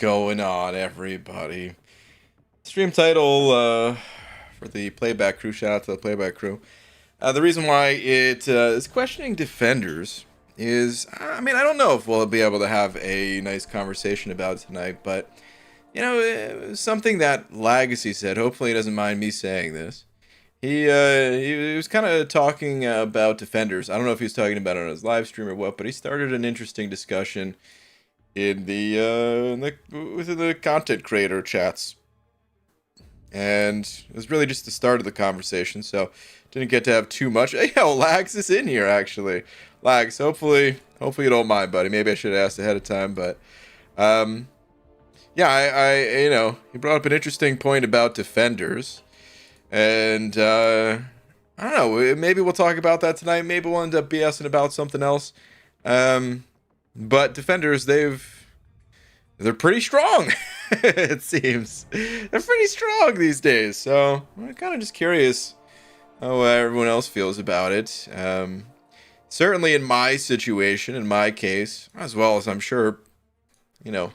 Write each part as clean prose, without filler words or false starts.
going on, everybody? Stream title for the playback crew. Shout out to the playback crew. The reason why it is questioning defenders is, I don't know if we'll be able to have a nice conversation about it tonight, but it was something that Legacy said. Hopefully, he doesn't mind me saying this. He was kind of talking about defenders. I don't know if he was talking about it on his live stream or what, but he started an interesting discussion in within the content creator chats, and it was really just the start of the conversation, so didn't get to have too much. Hey, yo, Lags is in here actually. Lags, hopefully you don't mind, buddy. Maybe I should have asked ahead of time, but yeah, I he brought up an interesting point about defenders, and I don't know. Maybe we'll talk about that tonight. Maybe we'll end up BSing about something else. But defenders, they're pretty strong. It seems they're pretty strong these days. So I'm kind of just curious how everyone else feels about it. Certainly in my situation, in my case, as well as I'm sure,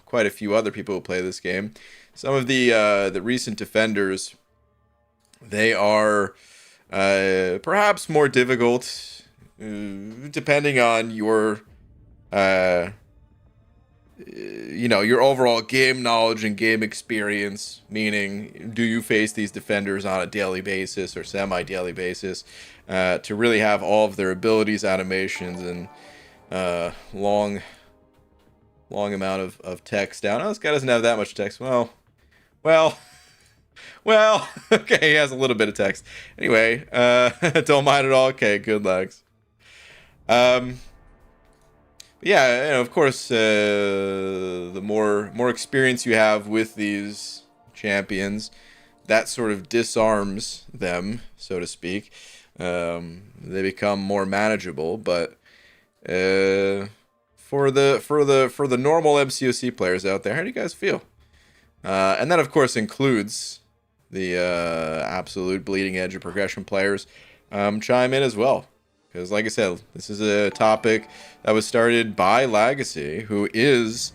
quite a few other people who play this game. Some of the recent defenders, they are perhaps more difficult, depending on your your overall game knowledge and game experience, meaning do you face these defenders on a daily basis or semi-daily basis, to really have all of their abilities, animations, and long amount of text down. Oh, this guy doesn't have that much text. Well, okay, he has a little bit of text. Anyway, don't mind at all. Okay, good Legs. Yeah, of course, the more experience you have with these champions, that sort of disarms them, so to speak. They become more manageable, but for the normal MCOC players out there, how do you guys feel? And that, of course, includes the absolute bleeding edge of progression players. Chime in as well. Because, like I said, this is a topic that was started by Legacy, who is,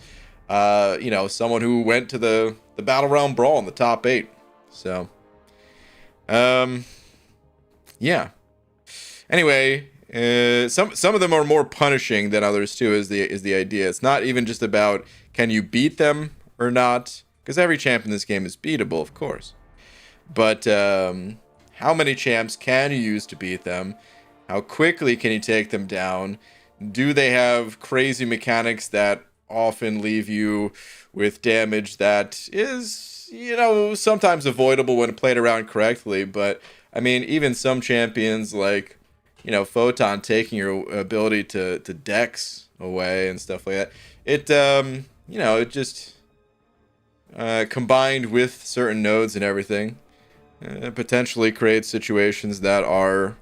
someone who went to the Battle Realm Brawl in the top 8. So, yeah. Anyway, some of them are more punishing than others too. Is the idea? It's not even just about can you beat them or not, because every champ in this game is beatable, of course. But how many champs can you use to beat them? How quickly can you take them down? Do they have crazy mechanics that often leave you with damage that is, sometimes avoidable when played around correctly? But, even some champions like, Photon taking your ability to dex away and stuff like that. It just, combined with certain nodes and everything, potentially creates situations that are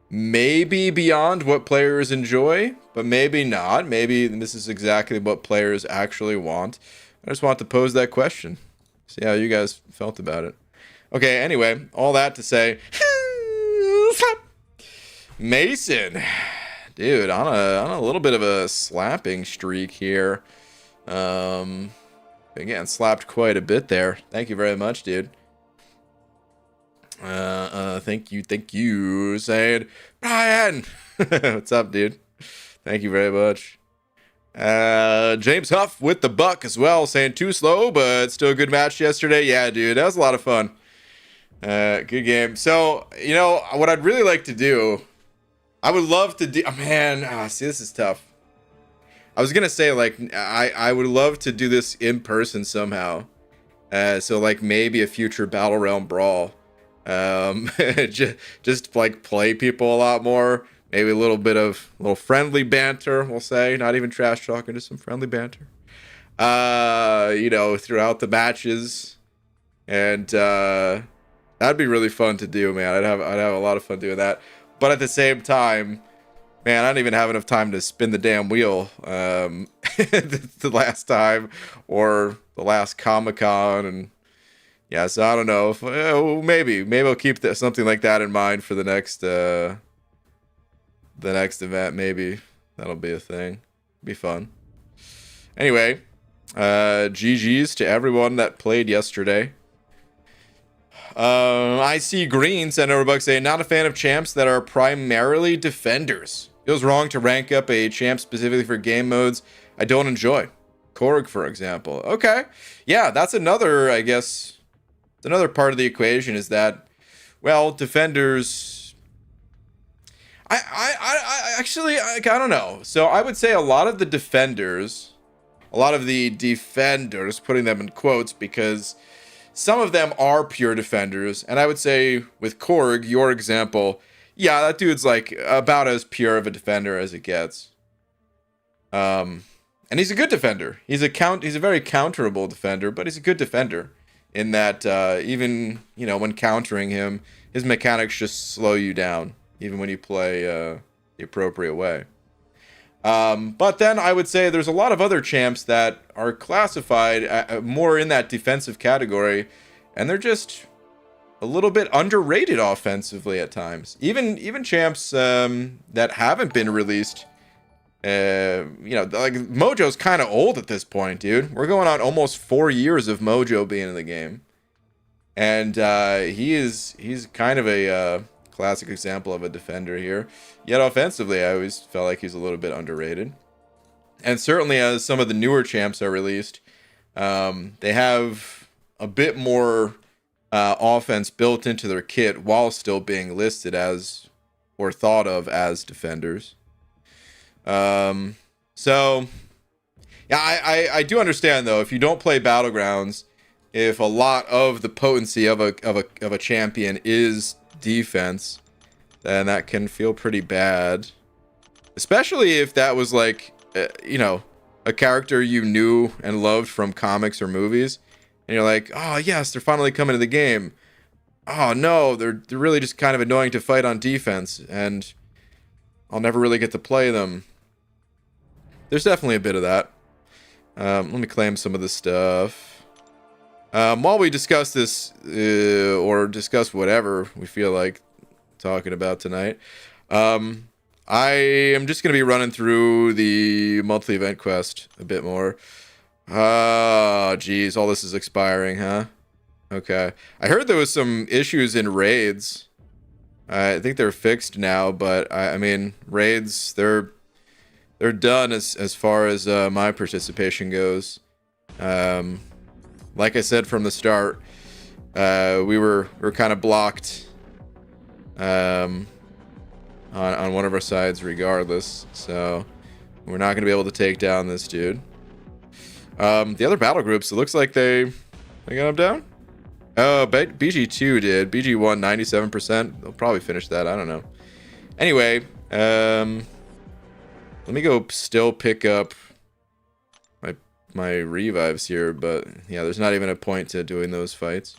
maybe beyond what players enjoy, but maybe not. Maybe this is exactly what players actually want. I just want to pose that question. See how you guys felt about it. Okay, anyway, all that to say, Mason, dude, on a little bit of a slapping streak here. Been getting slapped quite a bit there. Thank you very much, dude. Thank you, saying Brian. What's up, dude? Thank you very much. James Huff with the buck as well, saying too slow, but still a good match yesterday. Yeah, dude, that was a lot of fun. Good game. So, what I'd really like to do, I would love to do, see, this is tough. I was gonna say, I would love to do this in person somehow. So maybe a future Battle Realm Brawl. Just play people a lot more. Maybe a little friendly banter, we'll say. Not even trash talking, just some friendly banter. Throughout the matches. And that'd be really fun to do, man. I'd have a lot of fun doing that. But at the same time, man, I don't even have enough time to spin the damn wheel the last time or the last Comic-Con, and yeah, so I don't know if maybe I'll keep something like that in mind for the next event. Maybe that'll be a thing. Be fun. Anyway, GG's to everyone that played yesterday. I see Green sent over a buck saying, not a fan of champs that are primarily defenders. Feels wrong to rank up a champ specifically for game modes I don't enjoy. Korg, for example. Okay. Yeah, that's another, I guess, it's another part of the equation is that, well, defenders... I actually, I don't know. So I would say a lot of the defenders, putting them in quotes because some of them are pure defenders. And I would say with Korg, your example, yeah, that dude's like about as pure of a defender as it gets. And he's a good defender. He's a very counterable defender, but he's a good defender in that even, when countering him, his mechanics just slow you down, even when you play the appropriate way. But then I would say there's a lot of other champs that are classified more in that defensive category, and they're just a little bit underrated offensively at times. Even champs that haven't been released. Like Mojo's kind of old at this point, dude. We're going on almost 4 years of Mojo being in the game, and he's kind of a classic example of a defender here. Yet offensively, I always felt like he's a little bit underrated. And certainly, as some of the newer champs are released, they have a bit more offense built into their kit while still being listed as or thought of as defenders. So yeah, I do understand though, if you don't play Battlegrounds, if a lot of the potency of a champion is defense, then that can feel pretty bad, especially if that was like, a character you knew and loved from comics or movies, and you're like, oh yes, they're finally coming to the game. Oh no, they're really just kind of annoying to fight on defense, and I'll never really get to play them. There's definitely a bit of that. Let me claim some of this stuff. While we discuss this, or discuss whatever we feel like talking about tonight, I am just going to be running through the monthly event quest a bit more. Geez, all this is expiring, huh? Okay. I heard there was some issues in raids. I think they're fixed now, but I mean, raids, they're done as far as my participation goes. Like I said from the start, we were kind of blocked on one of our sides regardless, so we're not going to be able to take down this dude. The other battle groups, it looks like they got him down. Oh, BG2 did. BG1 97%. They'll probably finish that. I don't know. Anyway, let me go still pick up my revives here, but yeah, there's not even a point to doing those fights.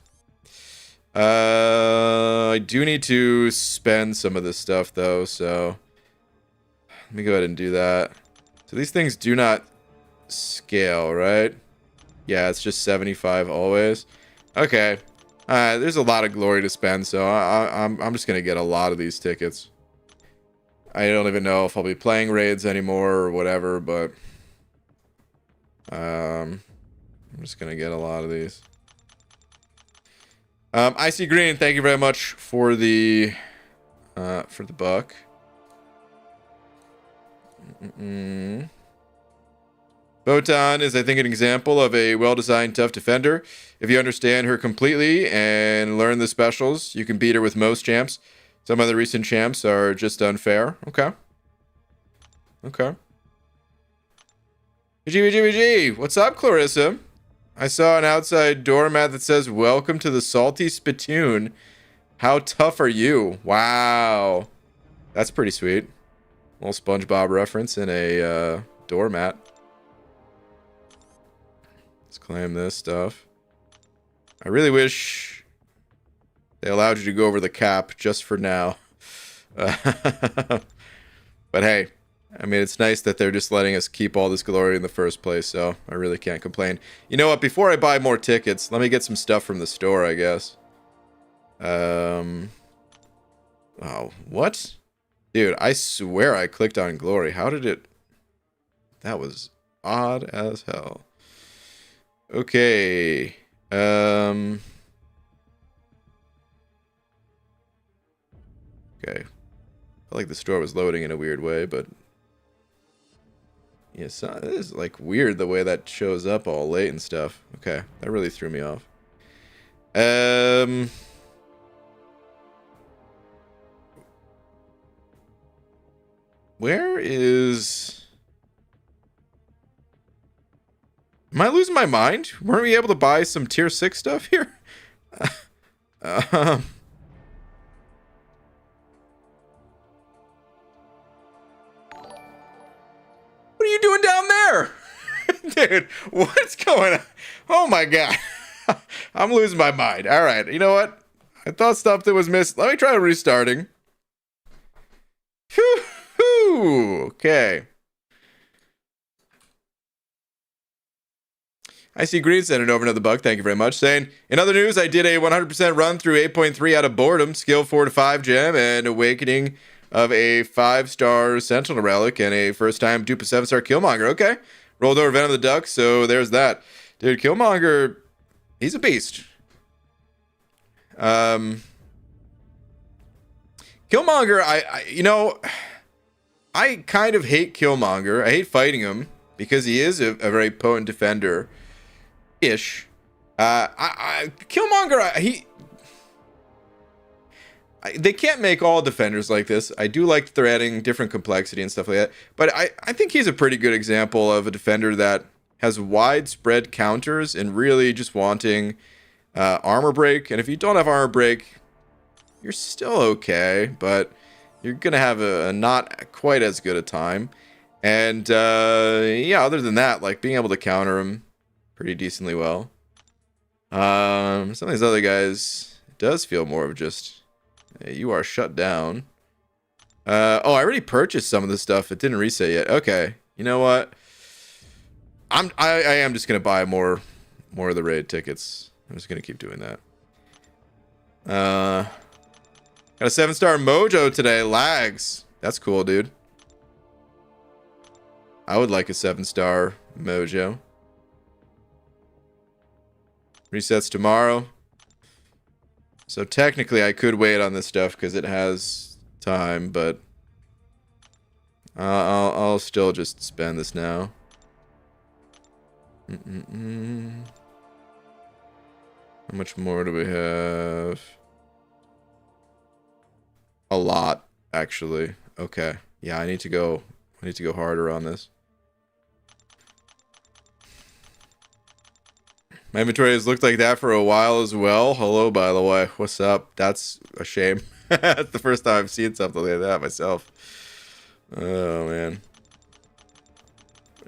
I do need to spend some of this stuff though, so let me go ahead and do that. So these things do not scale, right? Yeah, it's just 75 always. Okay. There's a lot of glory to spend, so I'm just gonna get a lot of these tickets. I don't even know if I'll be playing raids anymore or whatever, but I'm just gonna get a lot of these. Icy Green, thank you very much for the buck. Botan is, I think, an example of a well-designed, tough defender. If you understand her completely and learn the specials, you can beat her with most champs. Some of the recent champs are just unfair. Okay. Okay. BG, what's up, Clarissa? I saw an outside doormat that says, "Welcome to the Salty Spittoon. How tough are you?" Wow. That's pretty sweet. Little SpongeBob reference in a doormat. Let's claim this stuff. I really wish they allowed you to go over the cap just for now. But hey, I mean, it's nice that they're just letting us keep all this glory in the first place, so I really can't complain. You know what? Before I buy more tickets, let me get some stuff from the store, I guess. Oh, what? Dude, I swear I clicked on glory. How did it... That was odd as hell. Okay. Okay. I felt like the store was loading in a weird way, but yeah, so it is like weird the way that shows up all late and stuff. Okay, that really threw me off. Where is... Am I losing my mind? Weren't we able to buy some tier 6 stuff here? um... What are you doing down there? Dude, what's going on? Oh my god. I'm losing my mind. Alright, you know what? I thought something was missed. Let me try restarting. Whew. Okay. I see Green sending over another bug. Thank you very much. Saying, in other news, I did a 100% run through 8.3 out of boredom, skill 4 to 5 gem, and awakening of a 5-star Sentinel relic and a first-time dupe of 7-star Killmonger. Okay. Rolled over Venom the Duck, so there's that. Dude, Killmonger, he's a beast. Killmonger, I kind of hate Killmonger. I hate fighting him because he is a very potent defender. Ish. Killmonger, they can't make all defenders like this. I do like that they're adding different complexity and stuff like that. But I think he's a pretty good example of a defender that has widespread counters and really just wanting armor break. And if you don't have armor break, you're still okay, but you're going to have a not quite as good a time. And yeah, other than that, like being able to counter him pretty decently well. Some of these other guys, it does feel more of just, hey, you are shut down. Oh, I already purchased some of this stuff. It didn't reset yet. Okay, you know what? I am just gonna buy more of the raid tickets. I'm just gonna keep doing that. Got a 7-star Mojo today. Lags. That's cool, dude. I would like a 7-star Mojo. Resets tomorrow. So technically I could wait on this stuff because it has time, but I'll still just spend this now. How much more do we have? A lot, actually. Okay. Yeah, I need to go harder on this. My inventory has looked like that for a while as well. Hello, by the way. What's up? That's a shame. That's the first time I've seen something like that myself. Oh, man.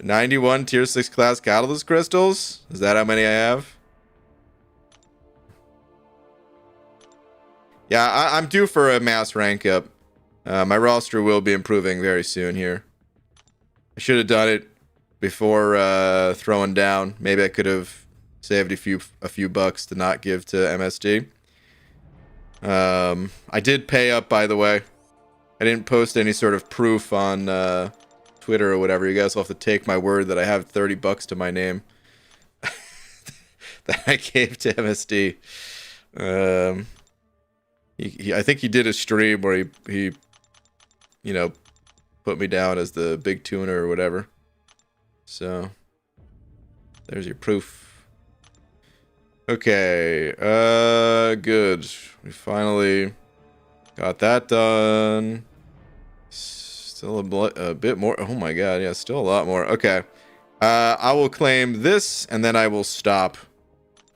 91 tier 6 class catalyst crystals? Is that how many I have? Yeah, I'm due for a mass rank up. My roster will be improving very soon here. I should have done it before throwing down. Maybe I could have saved a few bucks to not give to MSD. I did pay up, by the way. I didn't post any sort of proof on Twitter or whatever. You guys will have to take my word that I have 30 bucks to my name that I gave to MSD. I think he did a stream where he you know, put me down as the big tuner or whatever. So there's your proof. Okay, good. We finally got that done. Still a bit more. Oh my god, yeah, still a lot more. Okay. I will claim this, and then I will stop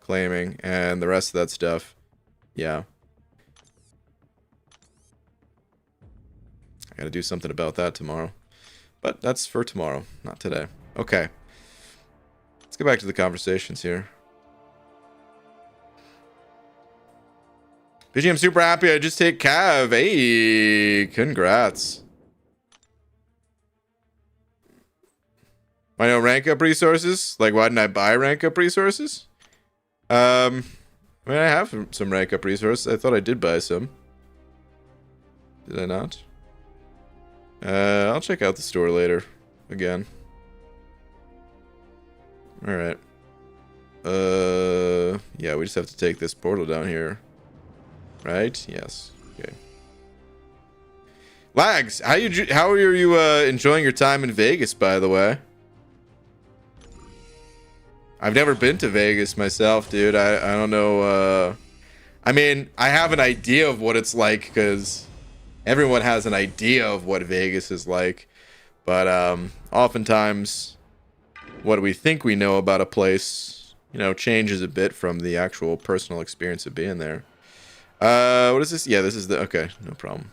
claiming, and the rest of that stuff, yeah. I gotta do something about that tomorrow. But that's for tomorrow, not today. Okay. Let's get back to the conversations here. BG, I'm super happy. I just hit Cav. Hey, congrats. Why no rank up resources? Like, why didn't I buy rank up resources? I mean, I have some rank up resources. I thought I did buy some. Did I not? I'll check out the store later. Again. Alright. Yeah, we just have to take this portal down here. Right? Yes. Okay. Lags, how are you enjoying your time in Vegas, by the way? I've never been to Vegas myself, dude. I don't know. I mean, I have an idea of what it's like because everyone has an idea of what Vegas is like. But oftentimes, what we think we know about a place, you know, changes a bit from the actual personal experience of being there. What is this? Yeah, this is the... Okay, no problem.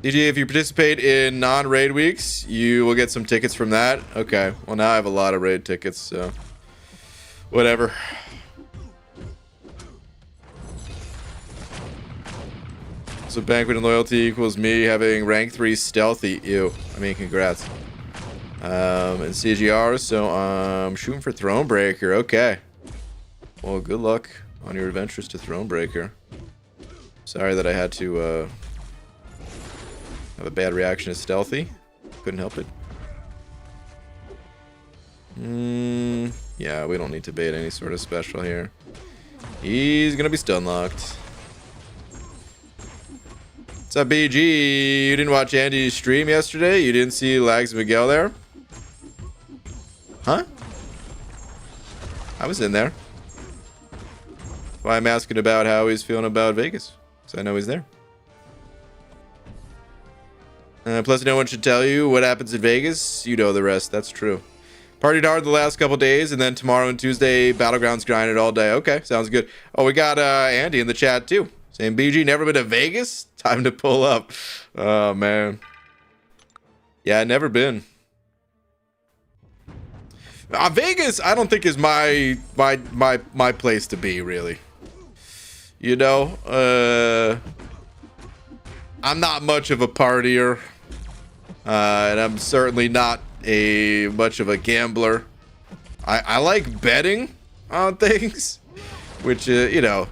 DG, if you participate in non-raid weeks, you will get some tickets from that. Okay, well now I have a lot of raid tickets, so... Whatever. So Banquet and Loyalty equals me having rank 3 stealthy. Ew. I mean, congrats. And CGR, so I'm shooting for Thronebreaker. Okay. Well, good luck on your adventures to Thronebreaker. Sorry that I had to have a bad reaction to stealthy. Couldn't help it. Yeah, we don't need to bait any sort of special here. He's gonna be stun locked. What's up, BG? You didn't watch Andy's stream yesterday? You didn't see Lags Miguel there? Huh? I was in there. Why I'm asking about how he's feeling about Vegas. So I know he's there. Plus, no one should tell you what happens in Vegas. You know the rest. That's true. Partied hard the last couple days, and then tomorrow and Tuesday, Battlegrounds grinded all day. Okay, sounds good. Oh, we got Andy in the chat, too. Saying, BG, never been to Vegas? Time to pull up. Oh, man. Yeah, never been. Vegas, I don't think is my place to be, really. You know, I'm not much of a partier, and I'm certainly not much of a gambler. I like betting on things, which you know,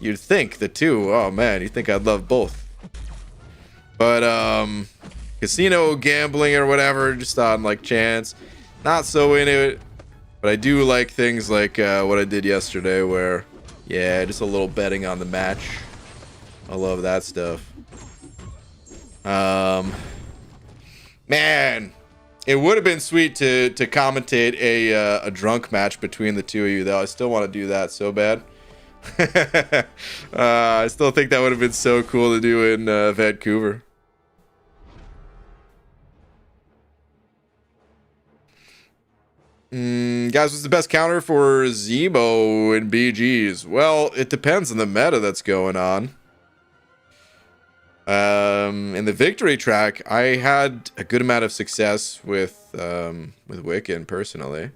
you'd think the two. Oh man, you think I'd love both. But casino gambling or whatever, just on like chance, not so into it. But I do like things like what I did yesterday, where yeah, just a little betting on the match. I love that stuff. Man, it would have been sweet to commentate a drunk match between the two of you, though. I still want to do that so bad. I still think that would have been so cool to do in Vancouver. Guys, what's the best counter for Zemo and BGs? Well, it depends on the meta that's going on. In the victory track, I had a good amount of success with Wiccan personally.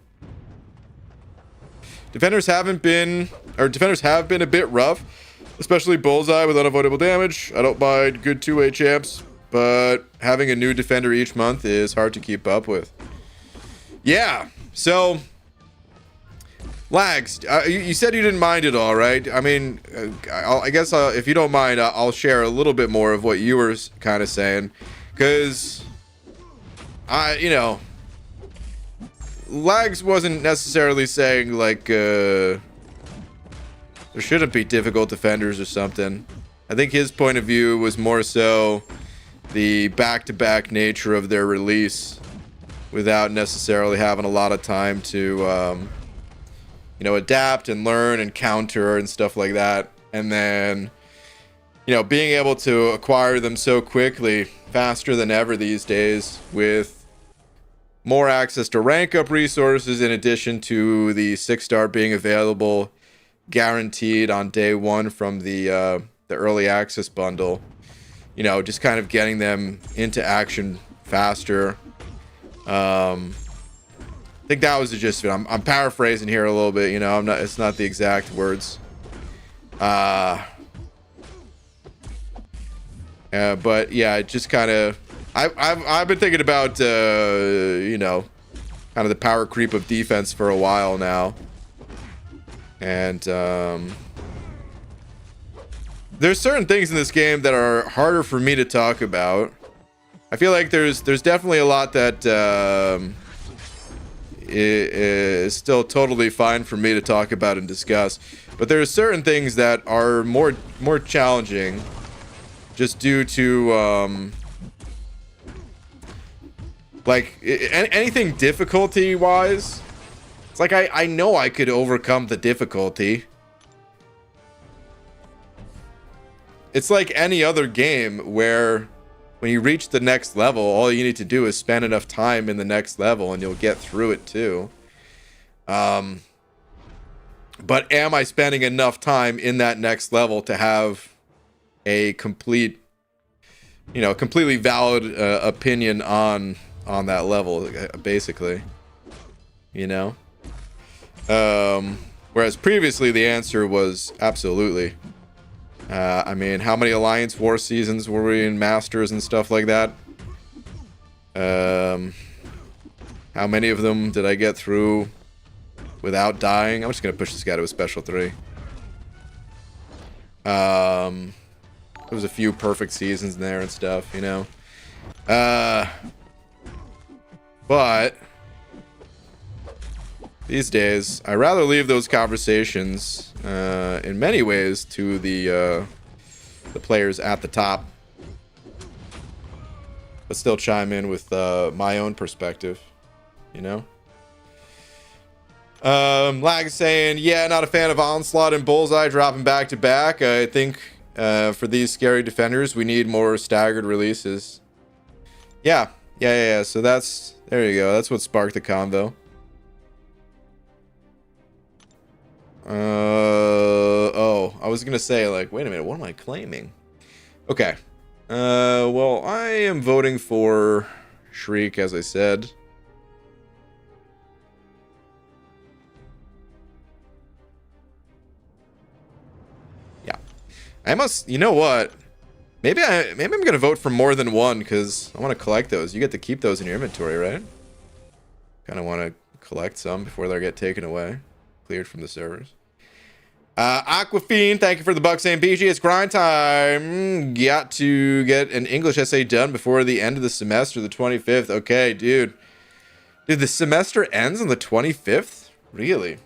Defenders have been a bit rough, especially Bullseye with unavoidable damage. I don't mind good 2-way champs, but having a new defender each month is hard to keep up with. Yeah, so Lags, you said you didn't mind it all, right? I mean, I guess if you don't mind, I'll share a little bit more of what you were kind of saying, because you know, Lags wasn't necessarily saying like there shouldn't be difficult defenders or something. I think his point of view was more so the back-to-back nature of their release, without necessarily having a lot of time to you know, adapt and learn and counter and stuff like that. And then, you know, being able to acquire them so quickly, faster than ever these days, with more access to rank up resources in addition to the 6-star being available guaranteed on day one from the early access bundle. You know, just kind of getting them into action faster. I think that was the gist of it. I'm paraphrasing here a little bit, you know. It's not the exact words. But yeah, it just kind of. I've been thinking about you know, kind of the power creep of defense for a while now, and there's certain things in this game that are harder for me to talk about. I feel like there's definitely a lot that is still totally fine for me to talk about and discuss, but there are certain things that are more challenging, just due to like anything difficulty wise. It's like I know I could overcome the difficulty. It's like any other game where when you reach the next level, all you need to do is spend enough time in the next level and you'll get through it too. But am I spending enough time in that next level to have a complete, completely valid opinion on that level, basically, whereas previously the answer was absolutely. I mean, how many Alliance War seasons were we in Masters and stuff like that? How many of them did I get through without dying? I'm just gonna push this guy to a special 3. There was a few perfect seasons in there and stuff, but these days, I rather leave those conversations, in many ways, to the players at the top, but still chime in with my own perspective, Lag is saying, yeah, not a fan of Onslaught and Bullseye dropping back to back. I think for these scary defenders, we need more staggered releases. Yeah. So there you go. That's what sparked the convo. Oh, I was gonna say, like, wait a minute, what am I claiming? Okay. Well, I am voting for Shriek, as I said. Yeah. I must, you know what? Maybe I'm gonna vote for more than one, because I want to collect those. You get to keep those in your inventory, right? Kind of want to collect some before they get taken away. Cleared from the servers. Aquafine, thank you for the buck saying, BG, it's grind time. Got to get an English essay done before the end of the semester, the 25th. Okay, dude. Dude, the semester ends on the 25th? Really?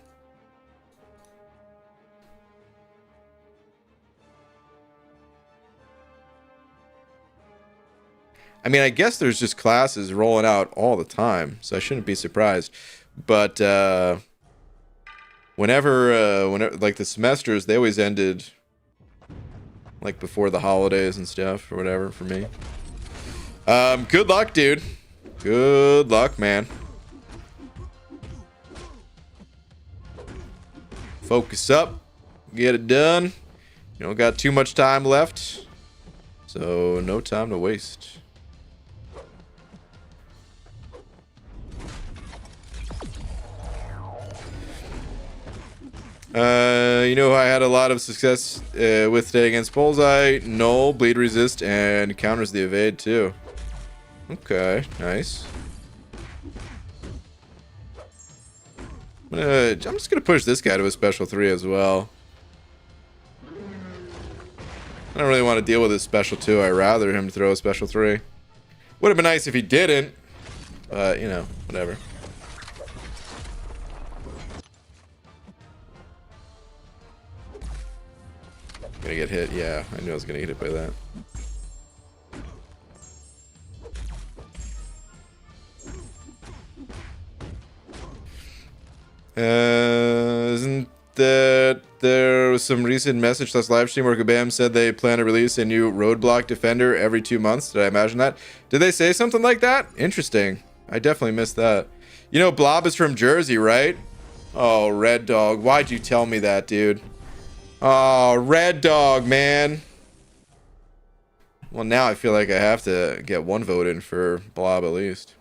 I mean, I guess there's just classes rolling out all the time, so I shouldn't be surprised. But, whenever like the semesters, they always ended like before the holidays and stuff or whatever for me. Good luck, dude. Good luck, man. Focus up. Get it done. You don't got too much time left, so no time to waste. You know, I had a lot of success with today against Bullseye. Null, bleed resist, and counters the evade too. Okay, nice. I'm just gonna push this guy to a special 3 as well. I don't really want to deal with his special 2. I'd rather him throw a special 3. Would have been nice if he didn't, but you know, whatever. Gonna get hit. Yeah, I knew I was gonna get hit by that. Isn't that there was some recent message last live stream where Kabam said they plan to release a new roadblock defender every 2 months? Did I imagine that? Did they say something like that? Interesting. I definitely missed that. You know, Blob is from Jersey, right? Oh, Red Dog. Why'd you tell me that, dude? Oh, Red Dog, man. Well, now I feel like I have to get one vote in for Blob at least.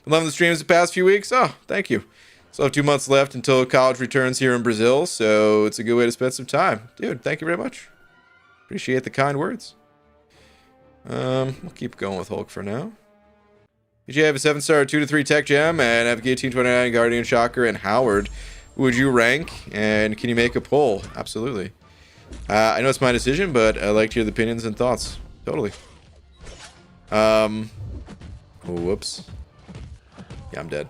Been loving the streams the past few weeks. Oh, thank you. Still have 2 months left until college returns here in Brazil, so it's a good way to spend some time. Dude, thank you very much. Appreciate the kind words. We'll keep going with Hulk for now. Did you have a 7-star 2-3 tech gem and have Guillotine 29, Guardian Shocker, and Howard? Who would you rank, and can you make a poll? Absolutely. I know it's my decision, but I'd like to hear the opinions and thoughts. Totally. Oh, whoops. Yeah, I'm dead.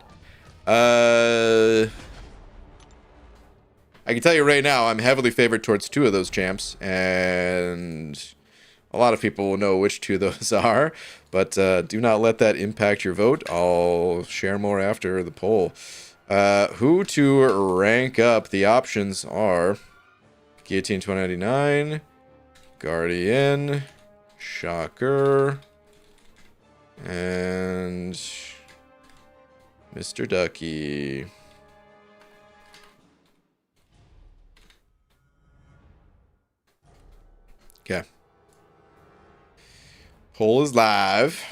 I can tell you right now, I'm heavily favored towards 2 of those champs, and a lot of people will know which 2 those are, but do not let that impact your vote. I'll share more after the poll. Who to rank up? The options are Guillotine 2099, Guardian, Shocker, and Mr. Ducky. Okay. Poll is live.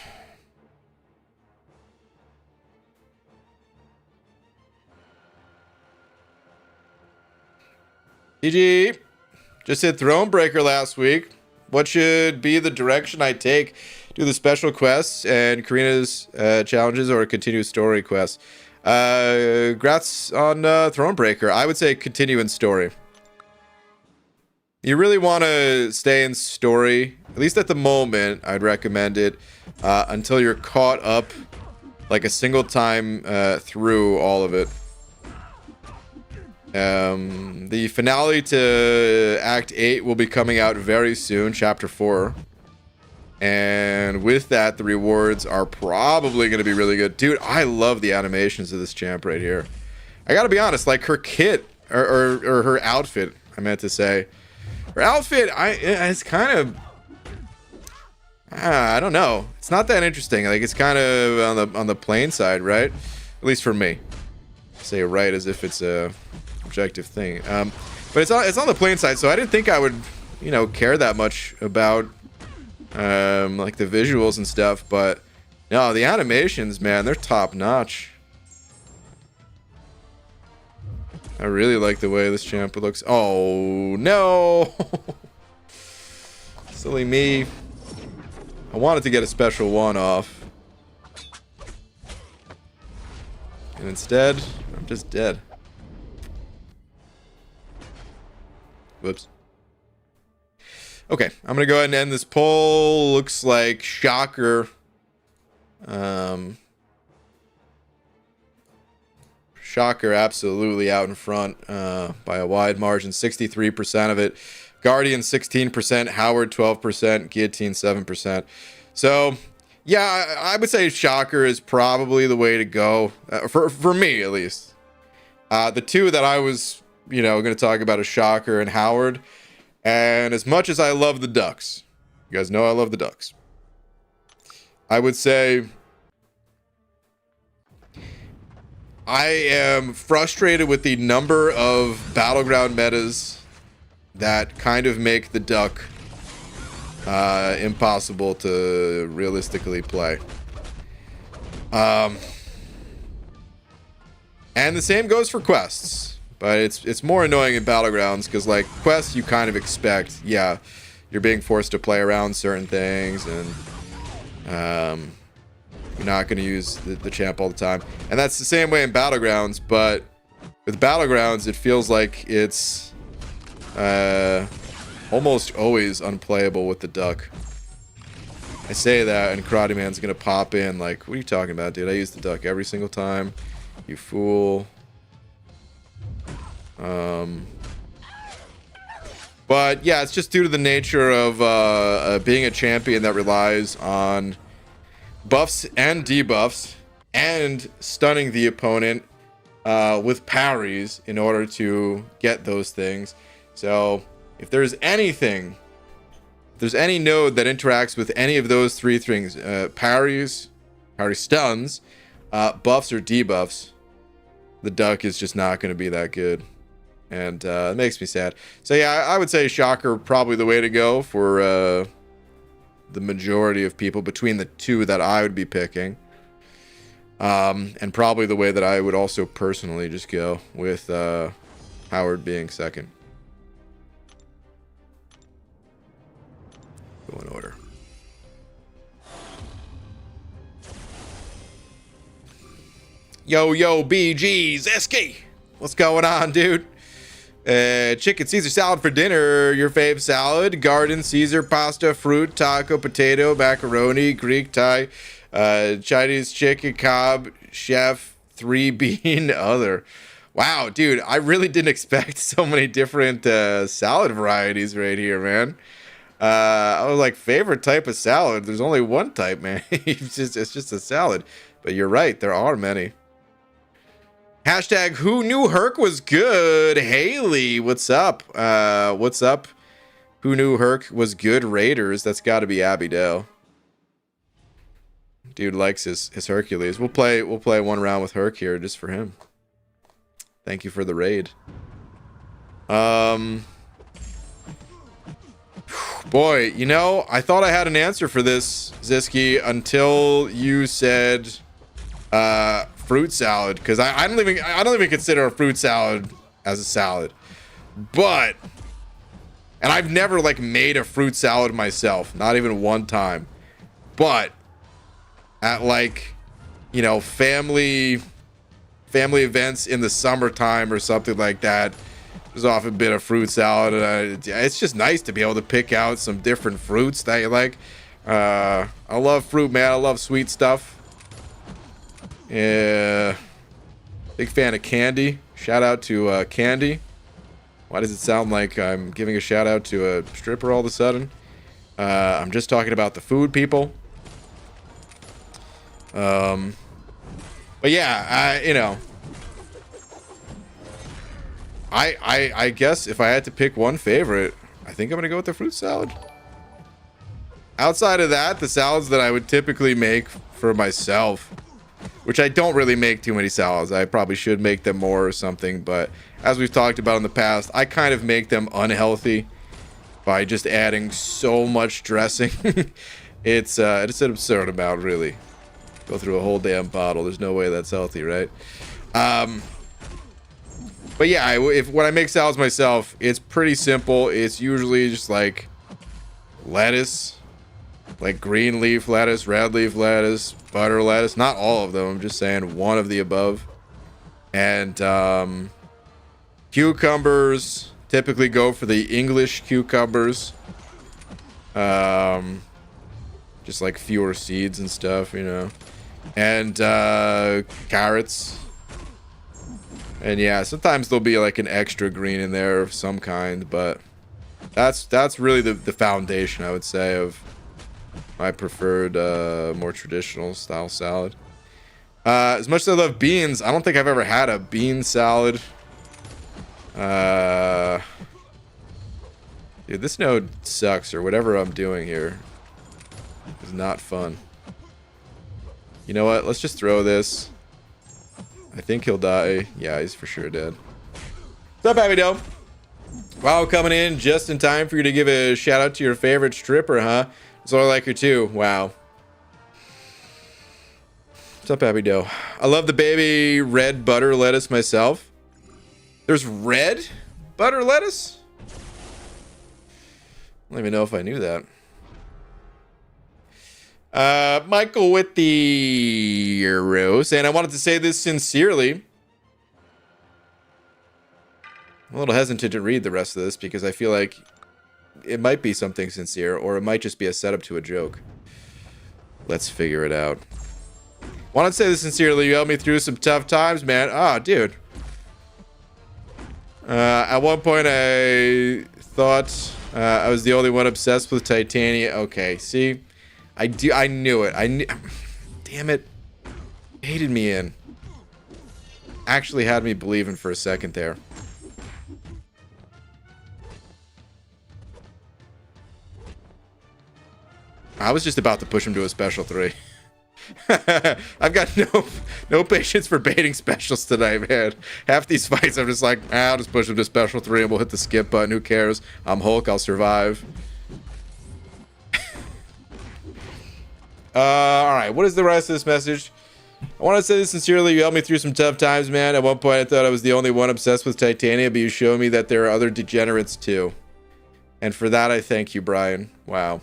GG. Just hit Throne Breaker last week. What should be the direction I take? Do the special quests and Karina's challenges or continue story quests? Congrats on Throne Breaker. I would say continue in story. You really want to stay in story, at least at the moment. I'd recommend it until you're caught up like a single time through all of it. The finale to Act 8 will be coming out very soon, Chapter 4. And with that, the rewards are probably going to be really good. Dude, I love the animations of this champ right here. I gotta be honest, like her kit, or her outfit, I meant to say. Her outfit, it's kind of... I don't know. It's not that interesting. Like, it's kind of on the plain side, right? At least for me. I say right as if it's a objective thing. But it's on the plain side, so I didn't think I would, you know, care that much about like the visuals and stuff. But no, the animations, man, they're top notch. I really like the way this champ looks. Oh, no. Silly me. I wanted to get a special one off. And instead, I'm just dead. Whoops. Okay, I'm going to go ahead and end this poll. Looks like Shocker. Shocker absolutely out in front by a wide margin, 63% of it. Guardian 16%, Howard 12%, Guillotine 7%. So, yeah, I would say Shocker is probably the way to go, for me at least. The 2 that I was, you know, going to talk about is Shocker and Howard. And as much as I love the Ducks, you guys know I love the Ducks, I would say I am frustrated with the number of battleground metas that kind of make the Duck impossible to realistically play. And the same goes for quests, but it's more annoying in battlegrounds because, like, quests you kind of expect, yeah, you're being forced to play around certain things, and you're not going to use the champ all the time. And that's the same way in battlegrounds, but with battlegrounds, it feels like it's almost always unplayable with the Duck. I say that, and Karate Man's going to pop in like, what are you talking about, dude? I use the Duck every single time. You fool. But yeah, it's just due to the nature of being a champion that relies on buffs and debuffs and stunning the opponent with parries in order to get those things. So if there's anything, if there's any node that interacts with any of those 3 things, parries, parry stuns, buffs or debuffs, the Duck is just not going to be that good. And it makes me sad. So yeah, I would say Shocker probably the way to go for the majority of people between the 2 that I would be picking. And probably the way that I would also personally just go with Howard being second. Go in order. Yo, BG, Zesky! What's going on, dude? Chicken Caesar salad for dinner. Your fave salad. Garden Caesar pasta, fruit, taco, potato, macaroni, Greek Thai, Chinese chicken, Cobb, chef, 3 bean, other. Wow, dude, I really didn't expect so many different salad varieties right here, man. I was like, favorite type of salad. There's only one type, man. It's just a salad. But you're right, there are many. Hashtag who knew Herc was good? Haley, what's up? What's up? Who knew Herc was good? Raiders. That's got to be Abby Dale. Dude likes his Hercules. We'll play one round with Herc here just for him. Thank you for the raid. Boy, you know, I thought I had an answer for this, Ziski, until you said fruit salad, because I don't even consider a fruit salad as a salad. But, and I've never like made a fruit salad myself, not even one time. But at like, you know, family events in the summertime or something like that, there's often been a fruit salad, and it's just nice to be able to pick out some different fruits that you like. I love fruit, man. I love sweet stuff. Yeah, big fan of candy. Shout out to Candy. Why does it sound like I'm giving a shout out to a stripper all of a sudden? I'm just talking about the food, people. But yeah, you know, I guess if I had to pick one favorite, I think I'm gonna go with the fruit salad. Outside of that, the salads that I would typically make for myself, which I don't really make too many salads. I probably should make them more or something, but as we've talked about in the past, I kind of make them unhealthy by just adding so much dressing. It's an absurd amount, really. Go through a whole damn bottle. There's no way that's healthy, right? But yeah, when I make salads myself, it's pretty simple. It's usually just like lettuce, like green leaf lettuce, red leaf lettuce, butter lettuce. Not all of them. I'm just saying one of the above. And cucumbers. Typically go for the English cucumbers. Just like fewer seeds and stuff, you know. And carrots. And yeah, sometimes there'll be like an extra green in there of some kind, but that's really the foundation, I would say, of my preferred more traditional style salad. As much as I love beans, I don't think I've ever had a bean salad. Dude, this node sucks, or whatever I'm doing here is not fun. You know what? Let's just throw this. I think he'll die. Yeah, he's for sure dead. What's up, Abby Doe? Wow, coming in just in time for you to give a shout out to your favorite stripper, huh? So I like her too. Wow. What's up, Abby Doe? I love the baby red butter lettuce myself. There's red butter lettuce? I don't even know if I knew that. Michael with the euro saying, I wanted to say this sincerely. I'm a little hesitant to read the rest of this because I feel like it might be something sincere, or it might just be a setup to a joke. Let's figure it out. Want to say this sincerely. You helped me through some tough times, man. Ah, dude. At one point I thought I was the only one obsessed with Titania. Okay, see? I knew it. Damn it. Hated me in. Actually had me believing for a second there. I was just about to push him to a special 3. I've got no patience for baiting specials tonight, man. Half these fights I'm just like, I'll just push him to special 3 and we'll hit the skip button. Who cares? I'm Hulk. I'll survive. Alright, what is the rest of this message? I want to say this sincerely. You helped me through some tough times, man. At one point I thought I was the only one obsessed with Titania, but you showed me that there are other degenerates too. And for that I thank you, Brian. Wow.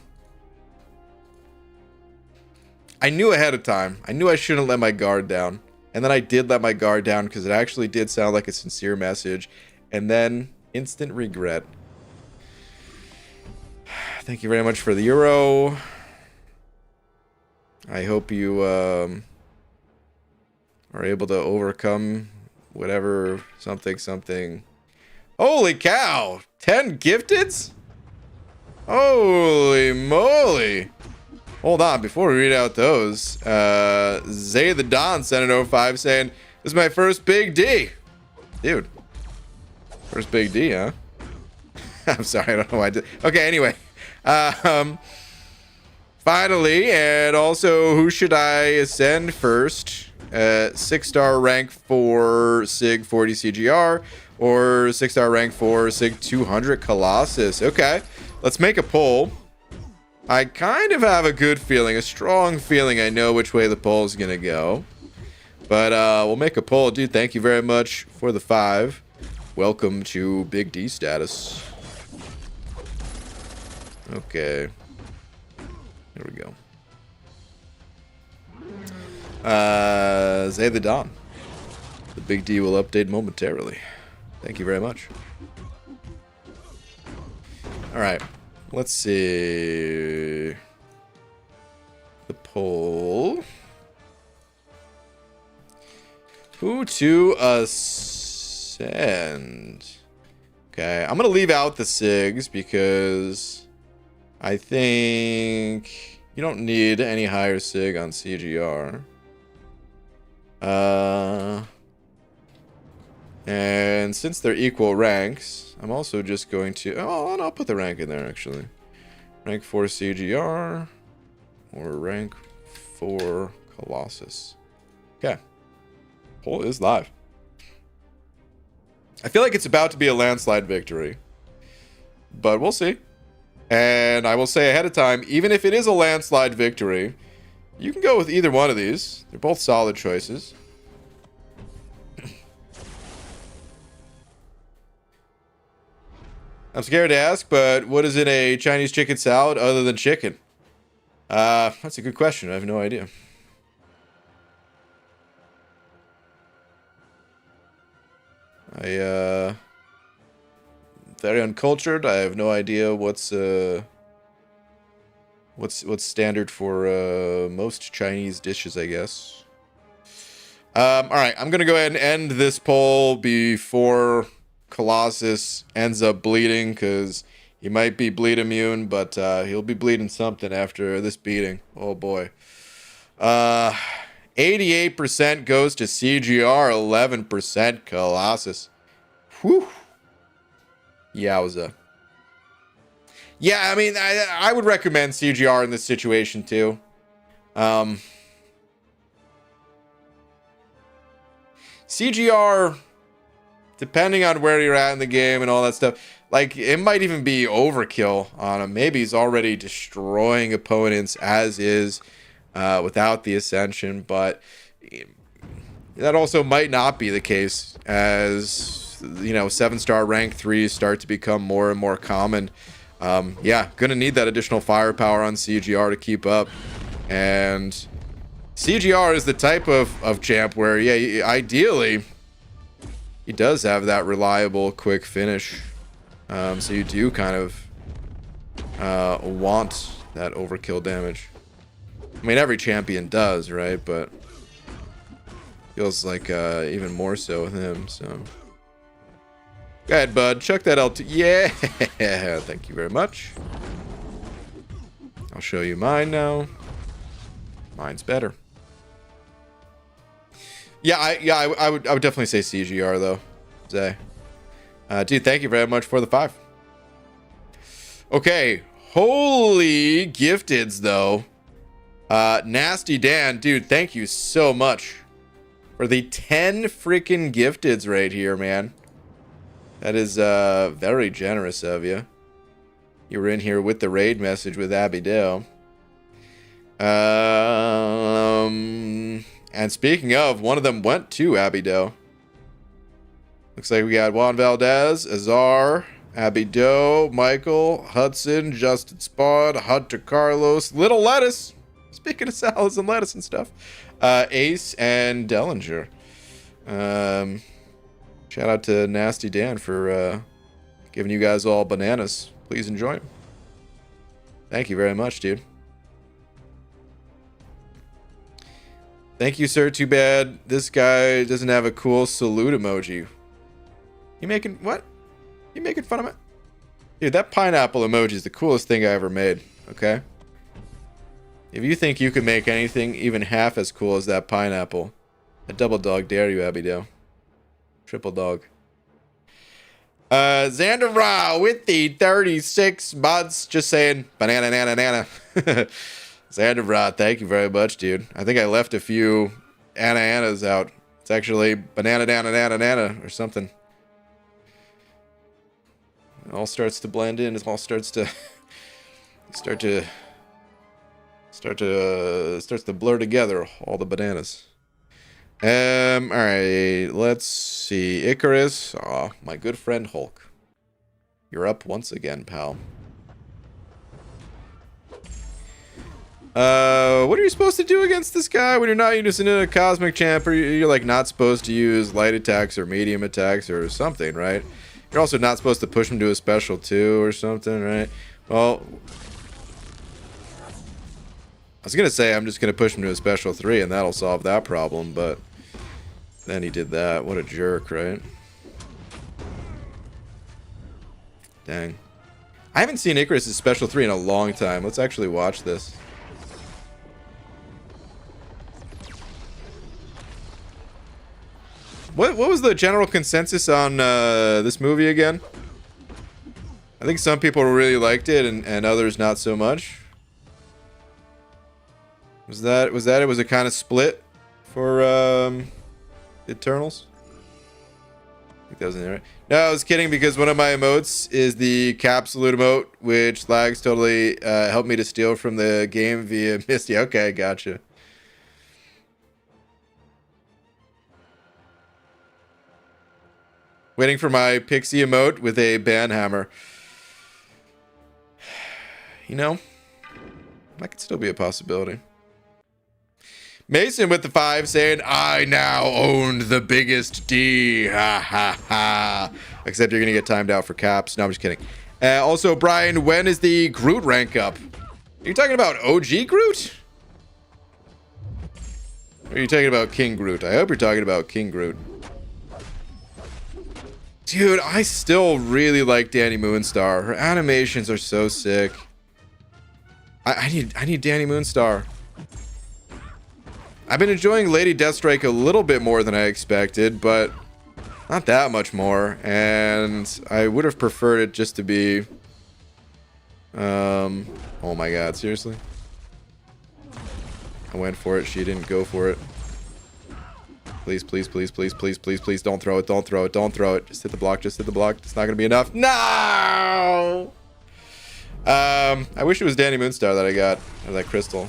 I knew ahead of time. I knew I shouldn't let my guard down. And then I did let my guard down because it actually did sound like a sincere message. And then Instant regret. Thank you very much for the euro. I hope you are able to overcome whatever something. Holy cow! 10 gifteds? Holy moly! Hold on, before we read out those, Zay the Don sent an 05 saying, "This is my first big D." Dude. First big D, huh? I'm sorry, I don't know why I did. Okay, anyway. Finally, and also, who should I ascend first? 6-star rank for Sig 40 CGR or 6-star rank for Sig 200 Colossus. Okay, let's make a poll. I kind of have a good feeling, a strong feeling I know which way the poll is going to go. But we'll make a poll. Dude, thank you very much for the 5. Welcome to Big D status. Okay. Here we go. Zay the Don. The Big D will update momentarily. Thank you very much. Alright. Let's see. The poll. Who to ascend? Okay, I'm gonna leave out the SIGs because I think you don't need any higher SIG on CGR. And since they're equal ranks, I'm also just going to... Oh, I'll put the rank in there, actually. Rank 4 CGR or rank 4 Colossus. Okay. Poll is live. I feel like it's about to be a landslide victory, but we'll see. And I will say ahead of time, even if it is a landslide victory, you can go with either one of these. They're both solid choices. I'm scared to ask, but what is in a Chinese chicken salad other than chicken? That's a good question. I have no idea. Very uncultured. I have no idea what's standard for most Chinese dishes, I guess. All right, I'm gonna go ahead and end this poll before Colossus ends up bleeding, because he might be bleed immune, but he'll be bleeding something after this beating. Oh boy. 88% goes to CGR, 11% Colossus. Whew. Yowza. Yeah, I mean, I would recommend CGR in this situation too. CGR, depending on where you're at in the game and all that stuff, like, it might even be overkill on him. Maybe he's already destroying opponents as is without the Ascension, but that also might not be the case as, you know, 7-star rank 3s start to become more and more common. Yeah, gonna need that additional firepower on CGR to keep up. And CGR is the type of champ where, yeah, ideally, he does have that reliable, quick finish. So you do kind of want that overkill damage. I mean, every champion does, right? But feels like even more so with him, so... Go ahead, bud. Chuck that L2. Yeah! Thank you very much. I'll show you mine now. Mine's better. Yeah, I would definitely say CGR, though. Zay. Dude, thank you very much for the 5. Okay. Holy gifteds, though. Nasty Dan. Dude, thank you so much for the 10 freaking gifteds right here, man. That is very generous of you. You were in here with the raid message with Abidale. And speaking of, one of them went to Abidale. Looks like we got Juan Valdez, Azar, Abido, Michael, Hudson, Justin Spawn, Hunter Carlos, Little Lettuce. Speaking of salads and lettuce and stuff. Ace and Dellinger. Shout out to Nasty Dan for giving you guys all bananas. Please enjoy them. Thank you very much, dude. Thank you, sir. Too bad this guy doesn't have a cool salute emoji. You making what? You making fun of me? Dude, that pineapple emoji is the coolest thing I ever made, okay? If you think you could make anything even half as cool as that pineapple, a double dog dare you, Abigail. Triple dog. Xander Rao with the 36 months. Just saying, banana, nana, nana. Xander Rao, thank you very much, dude. I think I left a few Annas out. It's actually banana, nana, nana, nana, or something. It all starts to blend in. It all starts to starts to blur together. All the bananas. All right, let's see. Icarus, aw, my good friend Hulk. You're up once again, pal. What are you supposed to do against this guy when you're not using a cosmic champ? Or you're like not supposed to use light attacks or medium attacks or something, right? You're also not supposed to push him to a special 2 or something, right? Well, I was gonna say I'm just gonna push him to a special 3 and that'll solve that problem, but then he did that. What a jerk, right? Dang. I haven't seen Icarus' special 3 in a long time. Let's actually watch this. What was the general consensus on this movie again? I think some people really liked it and others not so much. Was that it was a kind of split for Eternals? I think that was in there, right? No, I was kidding because one of my emotes is the cap salute emote, which Lags totally helped me to steal from the game via Misty. Okay, gotcha. Waiting for my pixie emote with a banhammer. You know, that could still be a possibility. Mason with the 5 saying, I now own the biggest D. Ha ha ha. Except you're going to get timed out for caps. No, I'm just kidding. Also, Brian, when is the Groot rank up? Are you talking about OG Groot? Or are you talking about King Groot? I hope you're talking about King Groot. Dude, I still really like Danny Moonstar. Her animations are so sick. I need Danny Moonstar. I've been enjoying Lady Deathstrike a little bit more than I expected, but not that much more. And I would have preferred it just to be... oh my god, seriously? I went for it, she didn't go for it. Please, please, please, please, please, please, please, don't throw it, don't throw it, don't throw it. Just hit the block, just hit the block. It's not gonna be enough. No! I wish it was Danny Moonstar that I got, or that crystal.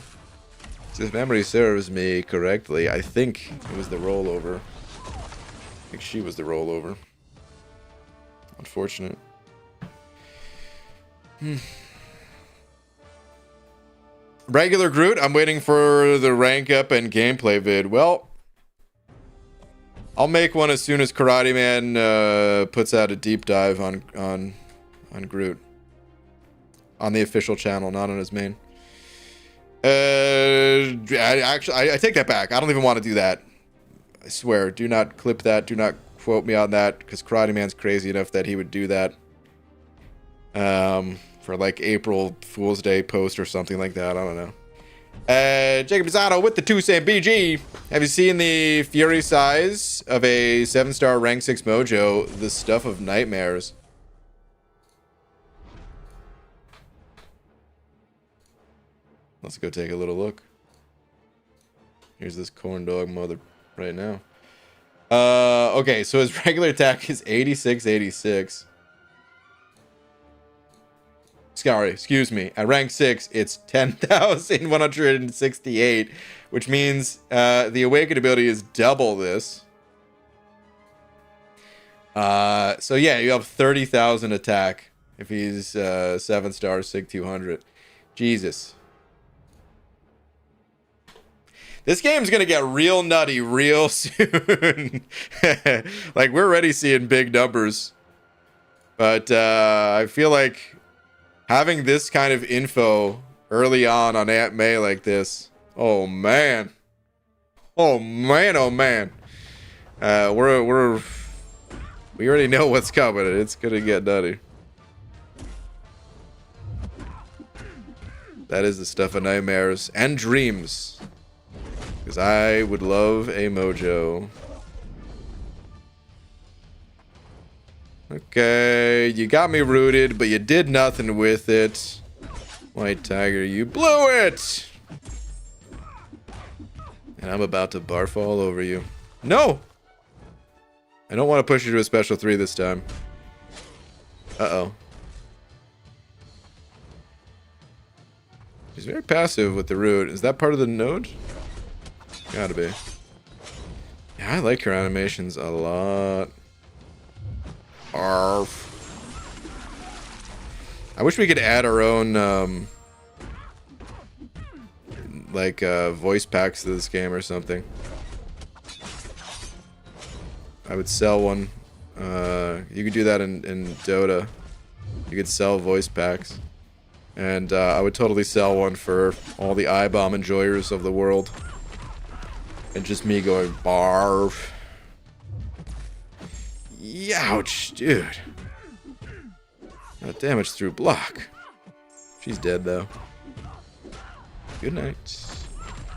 If memory serves me correctly, I think it was the rollover. I think she was the rollover. Unfortunate. Regular Groot, I'm waiting for the rank up and gameplay vid. Well, I'll make one as soon as Karate Man puts out a deep dive on Groot. On the official channel, not on his main. I take that back. I don't even want to do that. I swear. Do not clip that. Do not quote me on that, because Karate Man's crazy enough that he would do that. For like April Fool's Day post or something like that. I don't know. Jacob Pisano with the 2 saying, BG, have you seen the Fury size of a 7-star rank 6 mojo? The stuff of nightmares. Let's go take a little look. Here's this corn dog mother right now. Okay, so his regular attack is 8686. Sorry, excuse me. At rank 6, it's 10,168, which means the awakened ability is double this. So yeah, you have 30,000 attack if he's 7-star Sig 200. Jesus. This game's gonna get real nutty real soon. Like, we're already seeing big numbers. But I feel like having this kind of info early on Aunt May like this, oh man, oh man, oh man, we already know what's coming. It's gonna get nutty. That is the stuff of nightmares and dreams. Because I would love a mojo. Okay, you got me rooted, but you did nothing with it. White Tiger, you blew it! And I'm about to barf all over you. No! I don't want to push you to a special 3 this time. Uh-oh. He's very passive with the root. Is that part of the node? Gotta be. Yeah, I like her animations a lot. Arf. I wish we could add our own, voice packs to this game or something. I would sell one. You could do that in Dota. You could sell voice packs. And I would totally sell one for all the iBomb enjoyers of the world. And just me going, barf. Youch, dude. Damage through block. She's dead, though. Good night.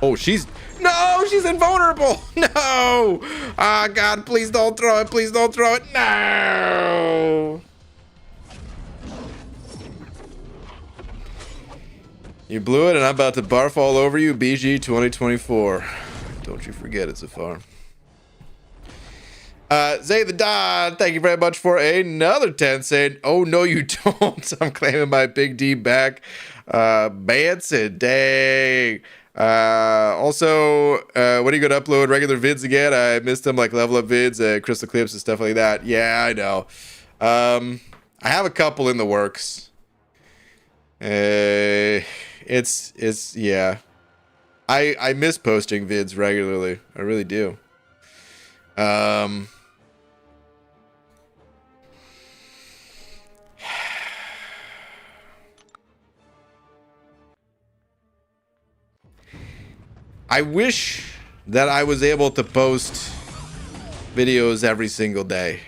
Oh, she's... No! She's invulnerable! No! Ah, God, please don't throw it. Please don't throw it. No! You blew it, and I'm about to barf all over you, BG 2024. Don't you forget it, Zafar. Zay the Don, thank you very much for another 10 saying, oh, no, you don't. I'm claiming my Big D back. Manson, dang. Also, when are you going to upload regular vids again? I missed them, like level up vids, crystal clips and stuff like that. Yeah, I know. I have a couple in the works. It's yeah. I miss posting vids regularly. I really do. I wish that I was able to post videos every single day.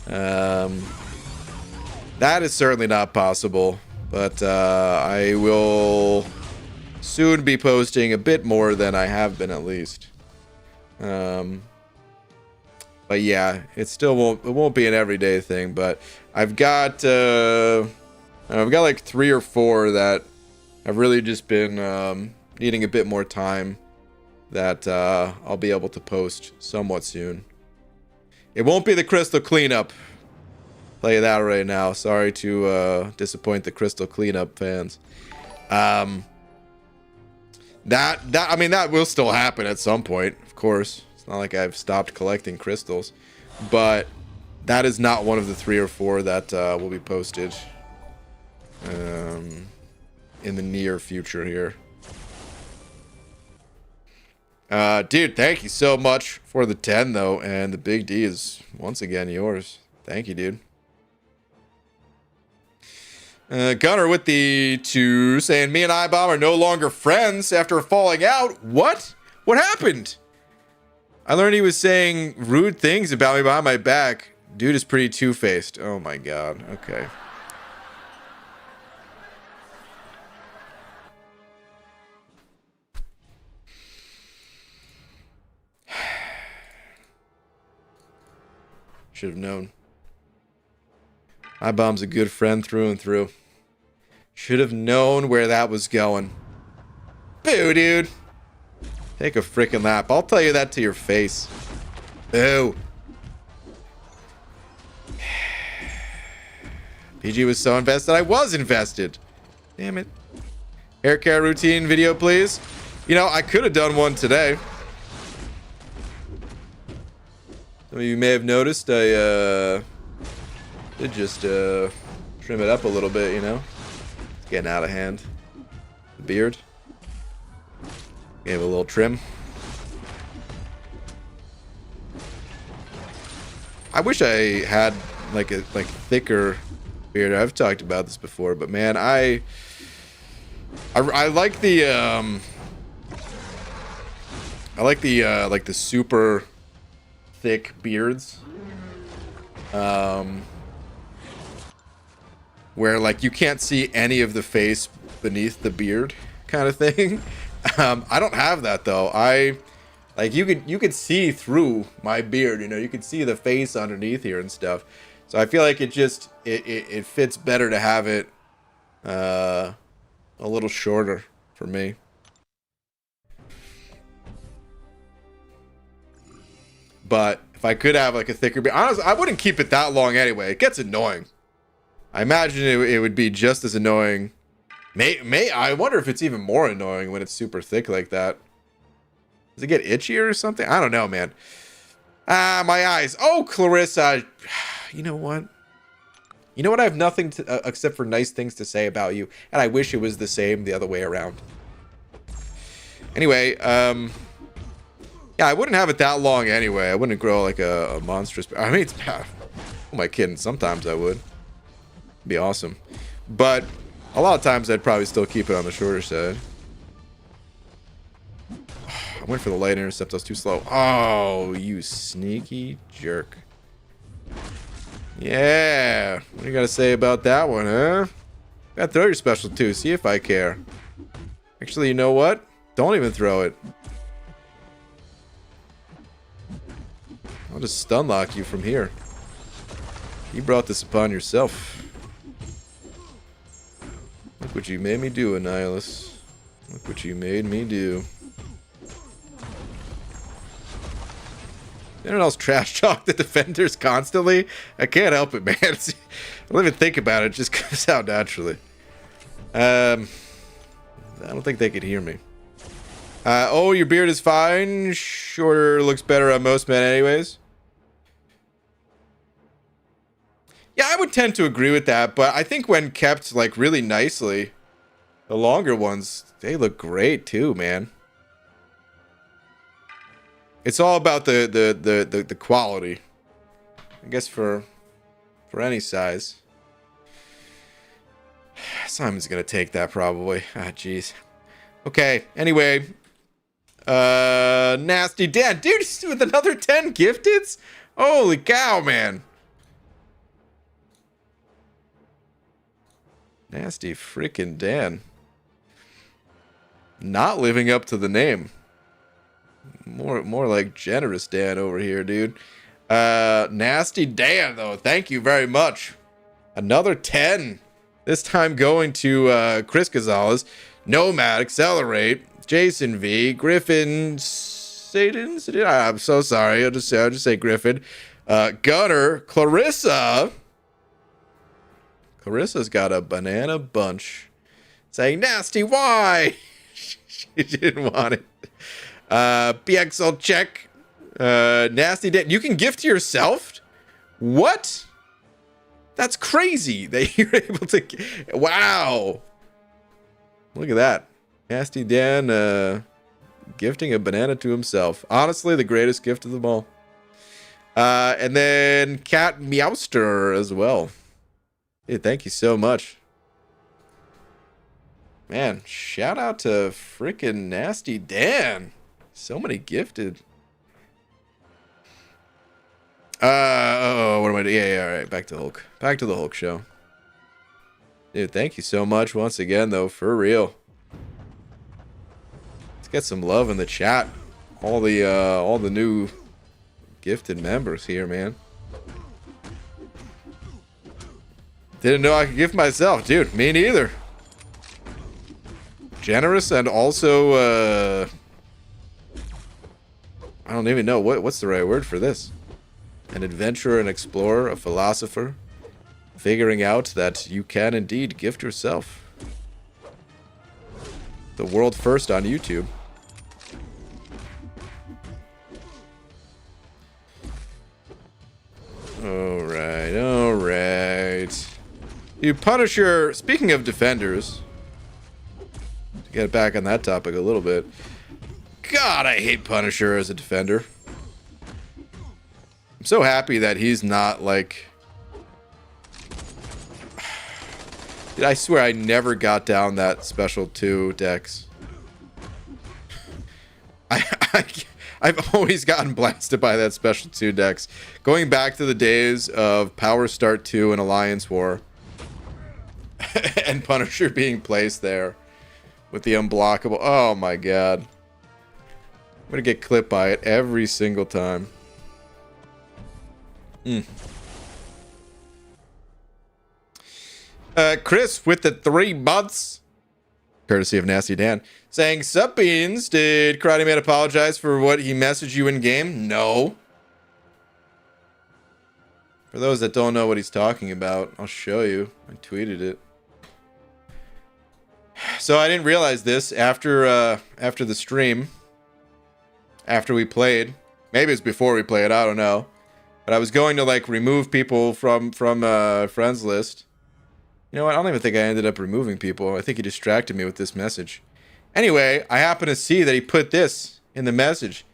That is certainly not possible, but I will soon be posting a bit more than I have been, at least. But yeah, it won't be an everyday thing, but I've got like 3 or 4 that have really just been needing a bit more time that I'll be able to post somewhat soon. It won't be the crystal cleanup. Tell you that right now. Sorry to disappoint the crystal cleanup fans. I mean, that will still happen at some point, of course. It's not like I've stopped collecting crystals, but that is not one of the 3 or 4 that will be posted in the near future here. Dude, thank you so much for the 10 though, and the Big D is once again yours. Thank you, dude. Gunner with the 2 saying, me and iBomb are no longer friends after falling out. What? What happened? I learned he was saying rude things about me behind my back. Dude is pretty two-faced. Oh my god. Okay. Should have known. iBomb's a good friend through and through. Should have known where that was going. Boo, dude. Take a freaking lap. I'll tell you that to your face. Boo. PG was so invested. I was invested. Damn it. Hair care routine video, please. You know, I could have done one today. Some of you may have noticed I did just trim it up a little bit, you know. It's getting out of hand. The beard. Gave it a little trim. I wish I had like a thicker beard. I've talked about this before, but man, I like the like the super thick beards. Where like you can't see any of the face beneath the beard kind of thing. I don't have that though. Like you could see through my beard, you know, you could see the face underneath here and stuff. So I feel like it fits better to have it a little shorter for me. But if I could have like a thicker beard, honestly, I wouldn't keep it that long anyway. It gets annoying. I imagine it would be just as annoying. I wonder if it's even more annoying when it's super thick like that. Does it get itchier or something? I don't know, man. Ah, my eyes. Oh, Clarissa. You know what? You know what? I have nothing to, except for nice things to say about you, and I wish it was the same the other way around. Anyway, yeah, I wouldn't have it that long anyway. I wouldn't grow like a monstrous. I mean, it's. Who am I kidding? Sometimes I would. Be awesome, but a lot of times I'd probably still keep it on the shorter side. I went for the light intercept. I was too slow. Oh, you sneaky jerk. Yeah, what do you gotta say about that one, huh? Gotta throw your special too. See if I care. Actually, you know what? Don't even throw it. I'll just stun lock you from here. You brought this upon yourself. Look what you made me do, Annihilus. Look what you made me do. Anyone else trash talk the defenders constantly? I can't help it, man. I don't even think about it. It just comes out naturally. I don't think they could hear me. Oh, your beard is fine. Shorter looks better on most men anyways. Yeah, I would tend to agree with that, but I think when kept like really nicely, the longer ones, they look great too, man. It's all about the quality. I guess for any size. Simon's gonna take that probably. Ah, jeez. Okay, anyway. Nasty Dan. Dude, he's with another 10 gifteds? Holy cow, man. Nasty freaking Dan. Not living up to the name. More like generous Dan over here, dude. Nasty Dan, though. Thank you very much. Another 10. This time going to Chris Gonzalez, Nomad, Accelerate, Jason V, Griffin, Satan. I'm so sorry. I'll just say Griffin. Gunner, Clarissa. Clarissa's got a banana bunch saying, Nasty, why? She didn't want it. BXL check. Nasty Dan. You can gift yourself? What? That's crazy that you're able to. Wow. Look at that. Nasty Dan gifting a banana to himself. Honestly, the greatest gift of them all. And then Cat Meowster as well. Dude, thank you so much. Man, shout out to freaking Nasty Dan. So many gifted. Oh, what am I doing? Yeah, all right. Back to Hulk. Back to the Hulk show. Dude, thank you so much once again, though, for real. Let's get some love in the chat. All the new gifted members here, man. Didn't know I could gift myself, dude. Me neither. Generous and also, I don't even know what's the right word for this. An adventurer, an explorer, a philosopher, figuring out that you can indeed gift yourself. The world first on YouTube. Alright, alright. You Punisher, speaking of defenders, to get back on that topic a little bit. God, I hate Punisher as a defender. I'm so happy that he's not like Dude, I swear I never got down that special 2 Dex. I've always gotten blasted by that special 2 Dex. Going back to the days of Power Start 2 and Alliance War. And Punisher being placed there with the unblockable. Oh my god. I'm gonna get clipped by it every single time. Chris with the 3 months. Courtesy of Nasty Dan. Saying, sup beans, did Karate Man apologize for what he messaged you in game? No. For those that don't know what he's talking about, I'll show you. I tweeted it. So I didn't realize this after the stream. After we played. Maybe it's before we played, I don't know. But I was going to like remove people from friends list. You know what? I don't even think I ended up removing people. I think he distracted me with this message. Anyway, I happen to see that he put this in the message.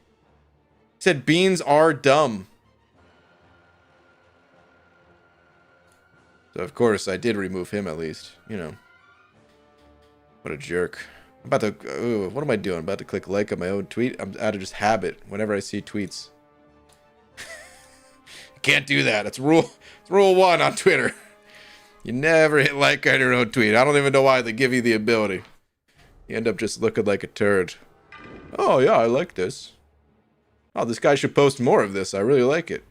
He said, beans are dumb. So, of course, I did remove him at least. You know. What a jerk. I'm about to... what am I doing? I'm about to click like on my own tweet. I'm out of just habit whenever I see tweets. Can't do that. It's rule 1 on Twitter. You never hit like on your own tweet. I don't even know why they give you the ability. You end up just looking like a turd. Oh, yeah, I like this. Oh, this guy should post more of this. I really like it.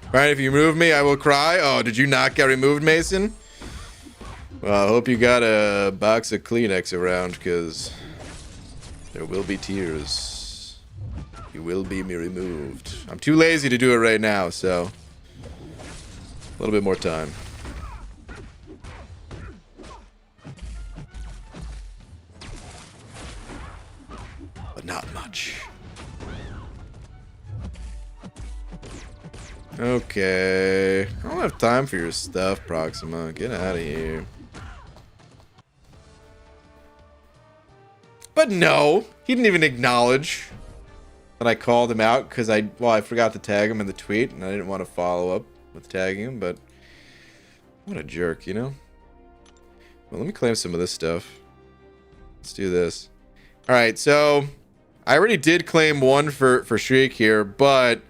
Alright, if you remove me, I will cry. Oh, did you not get removed, Mason? Well, I hope you got a box of Kleenex around, because there will be tears. You will be removed. I'm too lazy to do it right now, so a little bit more time. But not much. Okay. I don't have time for your stuff, Proxima. Get out of here. But no, he didn't even acknowledge that I called him out because I forgot to tag him in the tweet and I didn't want to follow up with tagging him, but what a jerk, you know? Well, let me claim some of this stuff. Let's do this. All right, so I already did claim 1 for Shriek here, but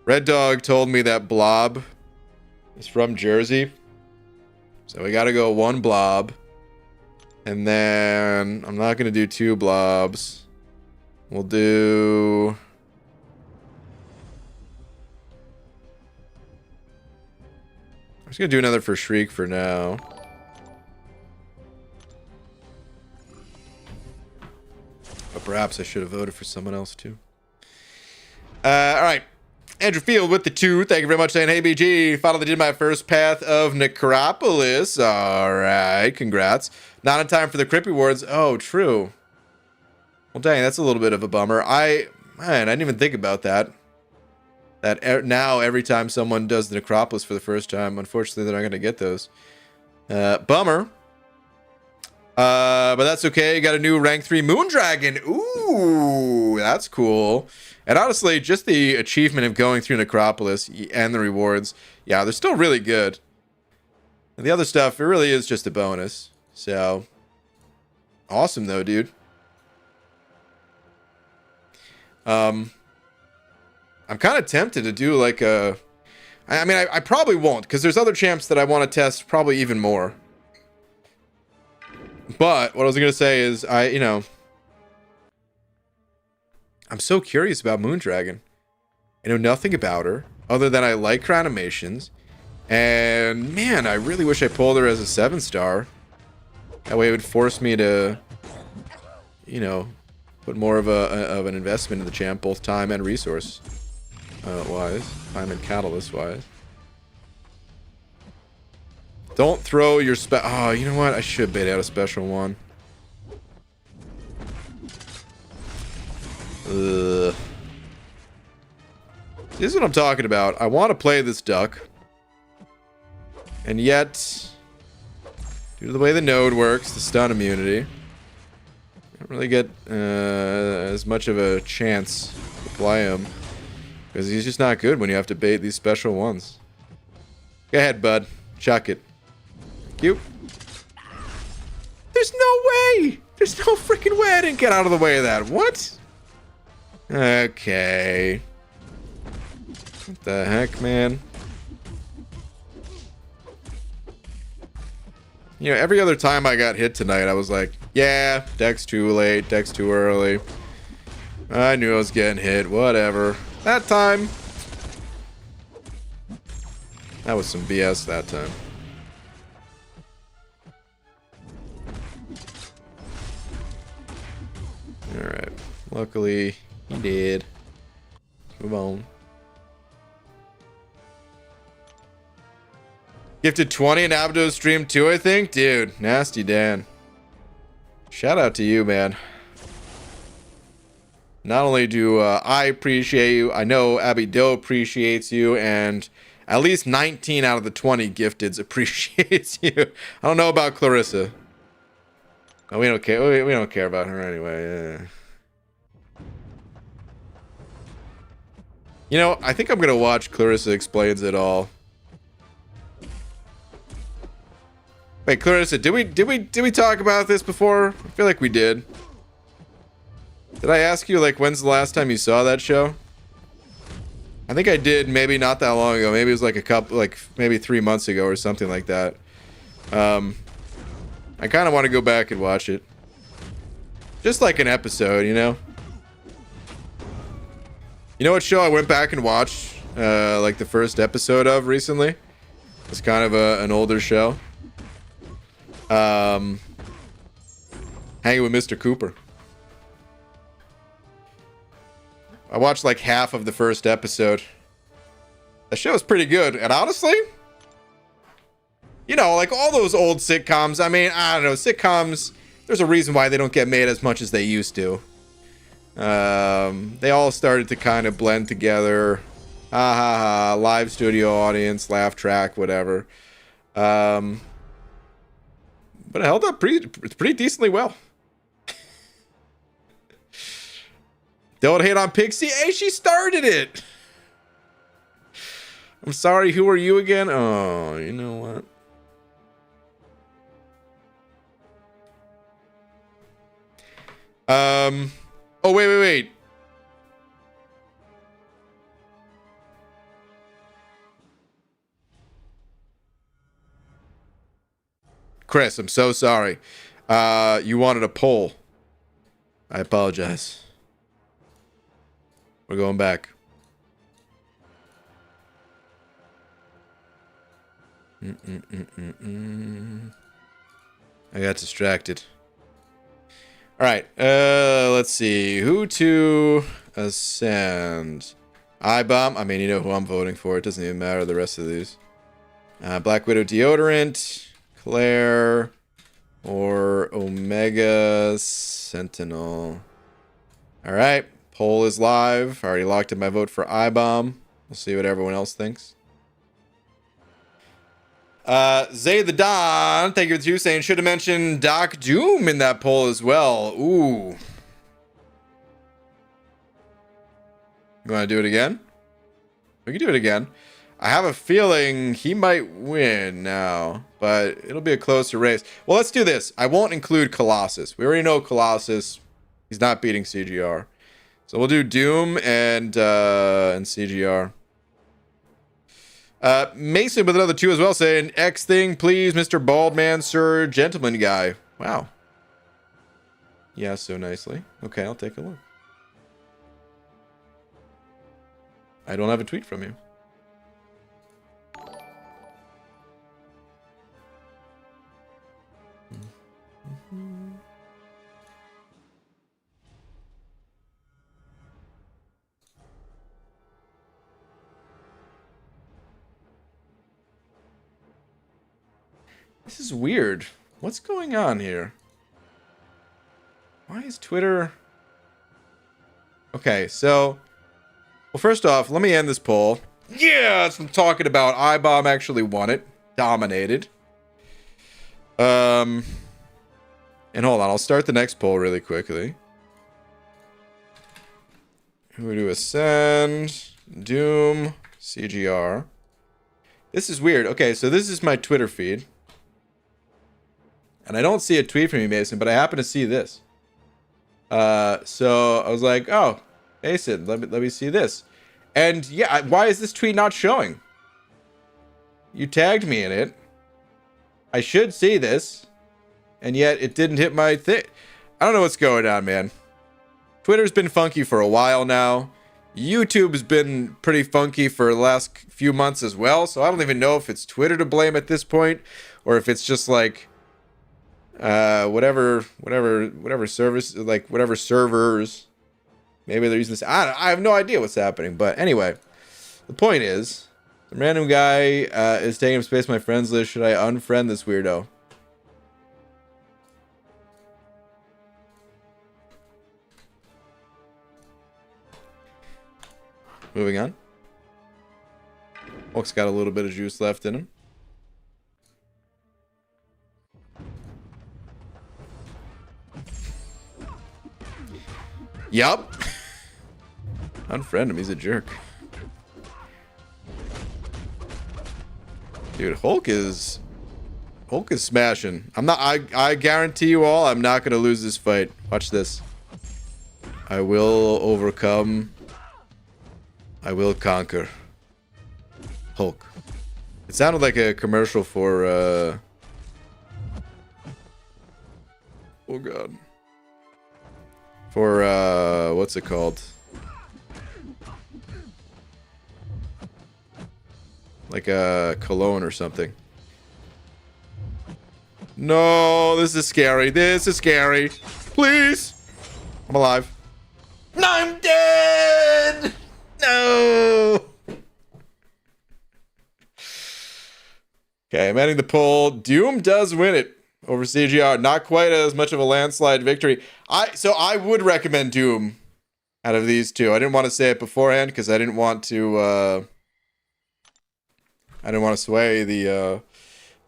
Red Dog told me that Blob is from Jersey. So we got to go 1 Blob. And then I'm not going to do 2 Blobs. We'll do... I'm just going to do another for Shriek for now. But perhaps I should have voted for someone else too. Alright. Andrew Field with the 2. Thank you very much, saying, hey, BG. Finally did my first path of Necropolis. Alright, congrats. Not in time for the Crypt Rewards. Oh, true. Well, dang, that's a little bit of a bummer. Man, I didn't even think about that. Now, every time someone does the Necropolis for the first time, unfortunately, they're not going to get those. Bummer. But that's okay. Got a new rank 3 Moondragon. Ooh, that's cool. And honestly, just the achievement of going through Necropolis and the rewards, yeah, they're still really good. And the other stuff, it really is just a bonus. So, awesome though, dude. I'm kind of tempted to do like a... I mean, I probably won't, because there's other champs that I want to test probably even more. But what I was going to say is, I'm so curious about Moondragon. I know nothing about her, other than I like her animations. And, man, I really wish I pulled her as a 7-star. That way it would force me to, put more of an investment in the champ, both time and resource wise. Time and catalyst wise. Don't throw your oh, you know what? I should bait out a special one. This is what I'm talking about. I want to play this duck. And yet, due to the way the node works, the stun immunity, I don't really get as much of a chance to play him. Because he's just not good when you have to bait these special ones. Go ahead, bud. Chuck it. Cute. There's no way! There's no freaking way I didn't get out of the way of that. What? Okay. What the heck, man? You know, every other time I got hit tonight, I was like, yeah, deck's too late, deck's too early. I knew I was getting hit, whatever. That time, that was some BS that time. Alright. Luckily, he did. Move on. Gifted 20 in Abdo's stream too, I think? Dude, nasty Dan. Shout out to you, man. Not only do I appreciate you, I know Abby Doe appreciates you, and at least 19 out of the 20 gifteds appreciates you. I don't know about Clarissa. Oh, we don't care. We don't care about her anyway. Yeah. You know, I think I'm gonna watch Clarissa Explains It All. Wait, Clarissa, did we talk about this before? I feel like we did. Did I ask you like when's the last time you saw that show? I think I did, maybe not that long ago. Maybe it was like a couple, like maybe 3 months ago or something like that. I kind of want to go back and watch it. Just like an episode, you know? You know what show I went back and watched like the first episode of recently? It's kind of an older show. Hanging with Mr. Cooper. I watched like half of the first episode. The show is pretty good, and honestly, you know, like all those old sitcoms, I mean, I don't know, sitcoms, there's a reason why they don't get made as much as they used to. They all started to kind of blend together. Ha ha ha, live studio audience, laugh track, whatever. But it held up pretty decently well. Don't hate on Pixie. Hey, she started it. I'm sorry, who are you again? Oh, you know what? Oh, wait. Chris, I'm so sorry. You wanted a poll. I apologize. We're going back. I got distracted. All right. Let's see. Who to ascend? I-Bomb. I mean, you know who I'm voting for. It doesn't even matter the rest of these. Black Widow deodorant. Claire. Or Omega Sentinel. All right. Poll is live. I already locked in my vote for I-Bomb. We'll see what everyone else thinks. Zay the Don, thank you for you saying should have mentioned Doc Doom in that poll as well. Ooh. You want to do it again? We can do it again. I have a feeling he might win now, but it'll be a closer race. Well, let's do this. I won't include Colossus. We already know Colossus. He's not beating CGR. So we'll do Doom and CGR. Mason with another 2 as well, saying X thing, please, Mr. Baldman, sir, gentleman guy. Wow. Yeah, so nicely. Okay, I'll take a look. I don't have a tweet from you. This is weird. What's going on here? Why is Twitter... Okay, so... Well, first off, let me end this poll. Yeah, that's what I'm talking about. I-Bomb actually won it. Dominated. And hold on, I'll start the next poll really quickly. Who to ascend? Doom. CGR. This is weird. Okay, so this is my Twitter feed. And I don't see a tweet from you, Mason, but I happen to see this. So I was like, oh, Mason, let me see this. And yeah, why is this tweet not showing? You tagged me in it. I should see this. And yet it didn't hit my thing. I don't know what's going on, man. Twitter's been funky for a while now. YouTube's been pretty funky for the last few months as well. So I don't even know if it's Twitter to blame at this point, or if it's just like whatever service, like whatever servers. Maybe they're using this. I have no idea what's happening. But anyway, the point is, some random guy is taking up space on my friends list. Should I unfriend this weirdo? Moving on. Hulk's got a little bit of juice left in him. Yup. Unfriend him, he's a jerk. Dude, Hulk is smashing. I guarantee you all, I'm not gonna lose this fight. Watch this. I will overcome. I will conquer. Hulk. It sounded like a commercial for oh god. For what's it called? Like a cologne or something. No, this is scary. This is scary. Please. I'm alive. No, I'm dead. No. Okay, I'm ending the poll. Doom does win it over CGR. Not quite as much of a landslide victory. So I would recommend Doom out of these two. I didn't want to say it beforehand because I didn't want to sway the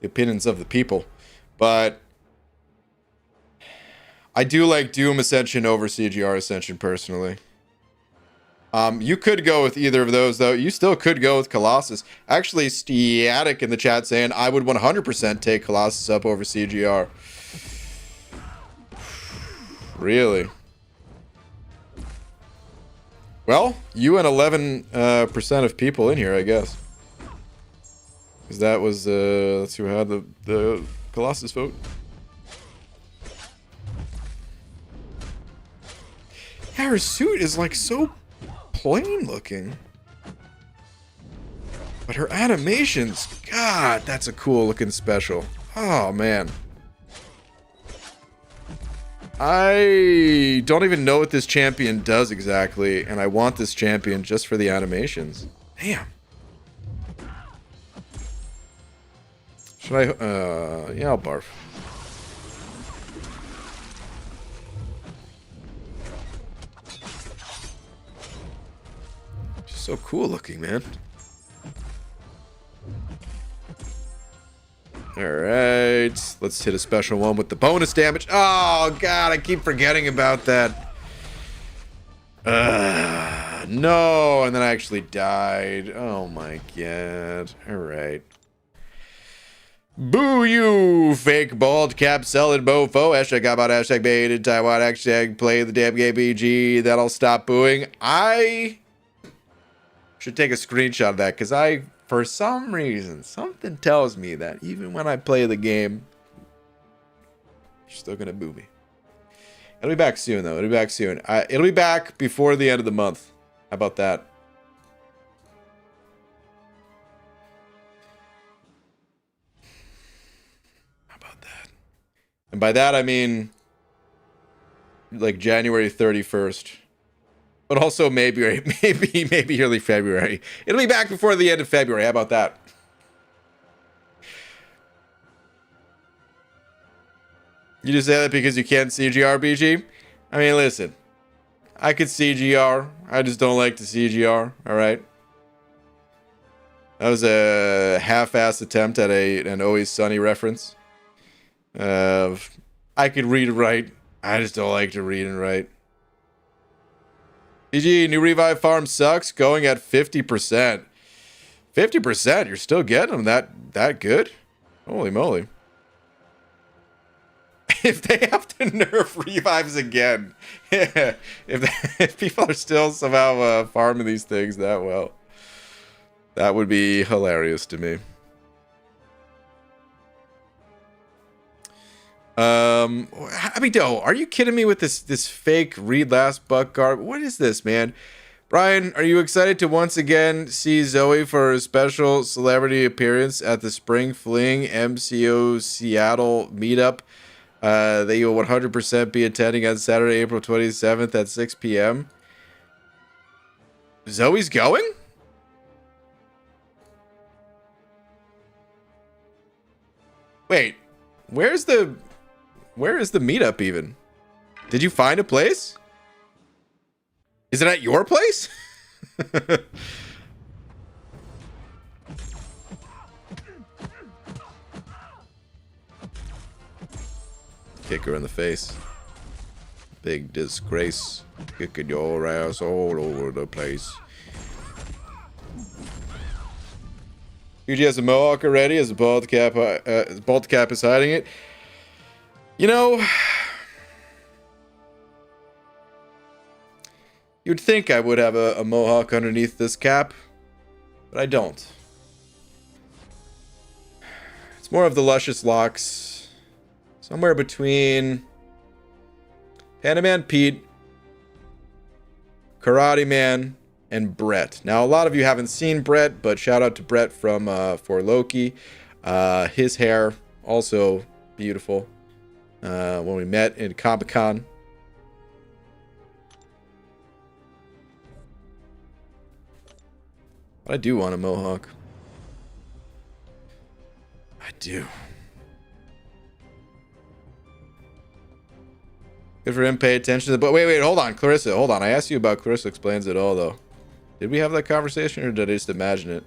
opinions of the people. But I do like Doom Ascension over CGR Ascension personally. You could go with either of those, though. You still could go with Colossus. Actually, Stiatic in the chat saying, I would 100% take Colossus up over CGR. Really? Well, you and 11% of people in here, I guess. Because that was, that's who had the Colossus vote. Yeah, her suit is like so plain looking, but her animations, god, that's a cool looking special. Oh man, I don't even know what this champion does exactly, and I want this champion just for the animations. Damn. Should I yeah, I'll barf. So cool looking, man. Alright. Let's hit a special one with the bonus damage. Oh, God. I keep forgetting about that. No. And then I actually died. Oh, my God. Alright. Boo you, fake bald cap selling mofo. Hashtag got about hashtag baited Taiwan. Hashtag play the damn game BG. That'll stop booing. I should take a screenshot of that because for some reason, something tells me that even when I play the game, you're still gonna boo me. It'll be back soon, though. It'll be back soon. It'll be back before the end of the month. How about that? How about that? And by that, I mean like January 31st. But also maybe early February. It'll be back before the end of February. How about that? You just say that because you can't CGR, BG? I mean, listen. I could CGR. I just don't like to CGR. All right? That was a half-assed attempt at an Always Sunny reference. I could read and write. I just don't like to read and write. BG, new revive farm sucks, going at 50%. 50%. You're still getting them that good? Holy moly. If they have to nerf revives again, if people are still somehow farming these things that well, that would be hilarious to me. Happy Doe, are you kidding me with this fake read last buck garb? What is this, man? Brian, are you excited to once again see Zoe for a special celebrity appearance at the Spring Fling MCO Seattle meetup that you will 100% be attending on Saturday, April 27th at 6 p.m.? Zoe's going? Wait, where is the meetup even? Did you find a place? Is it at your place? Kick her in the face. Big disgrace. Kicking your ass all over the place. UG has a mohawk already, as a bald cap is hiding it. You know, you'd think I would have a mohawk underneath this cap, but I don't. It's more of the luscious locks, somewhere between Panda Man Pete, Karate Man, and Brett. Now, a lot of you haven't seen Brett, but shout out to Brett from For Loki. His hair, also beautiful. When we met in Comic-Con. But I do want a mohawk. I do. Good for him, pay attention to the... But wait, hold on, Clarissa, hold on. I asked you about Clarissa Explains It All, though. Did we have that conversation, or did I just imagine it?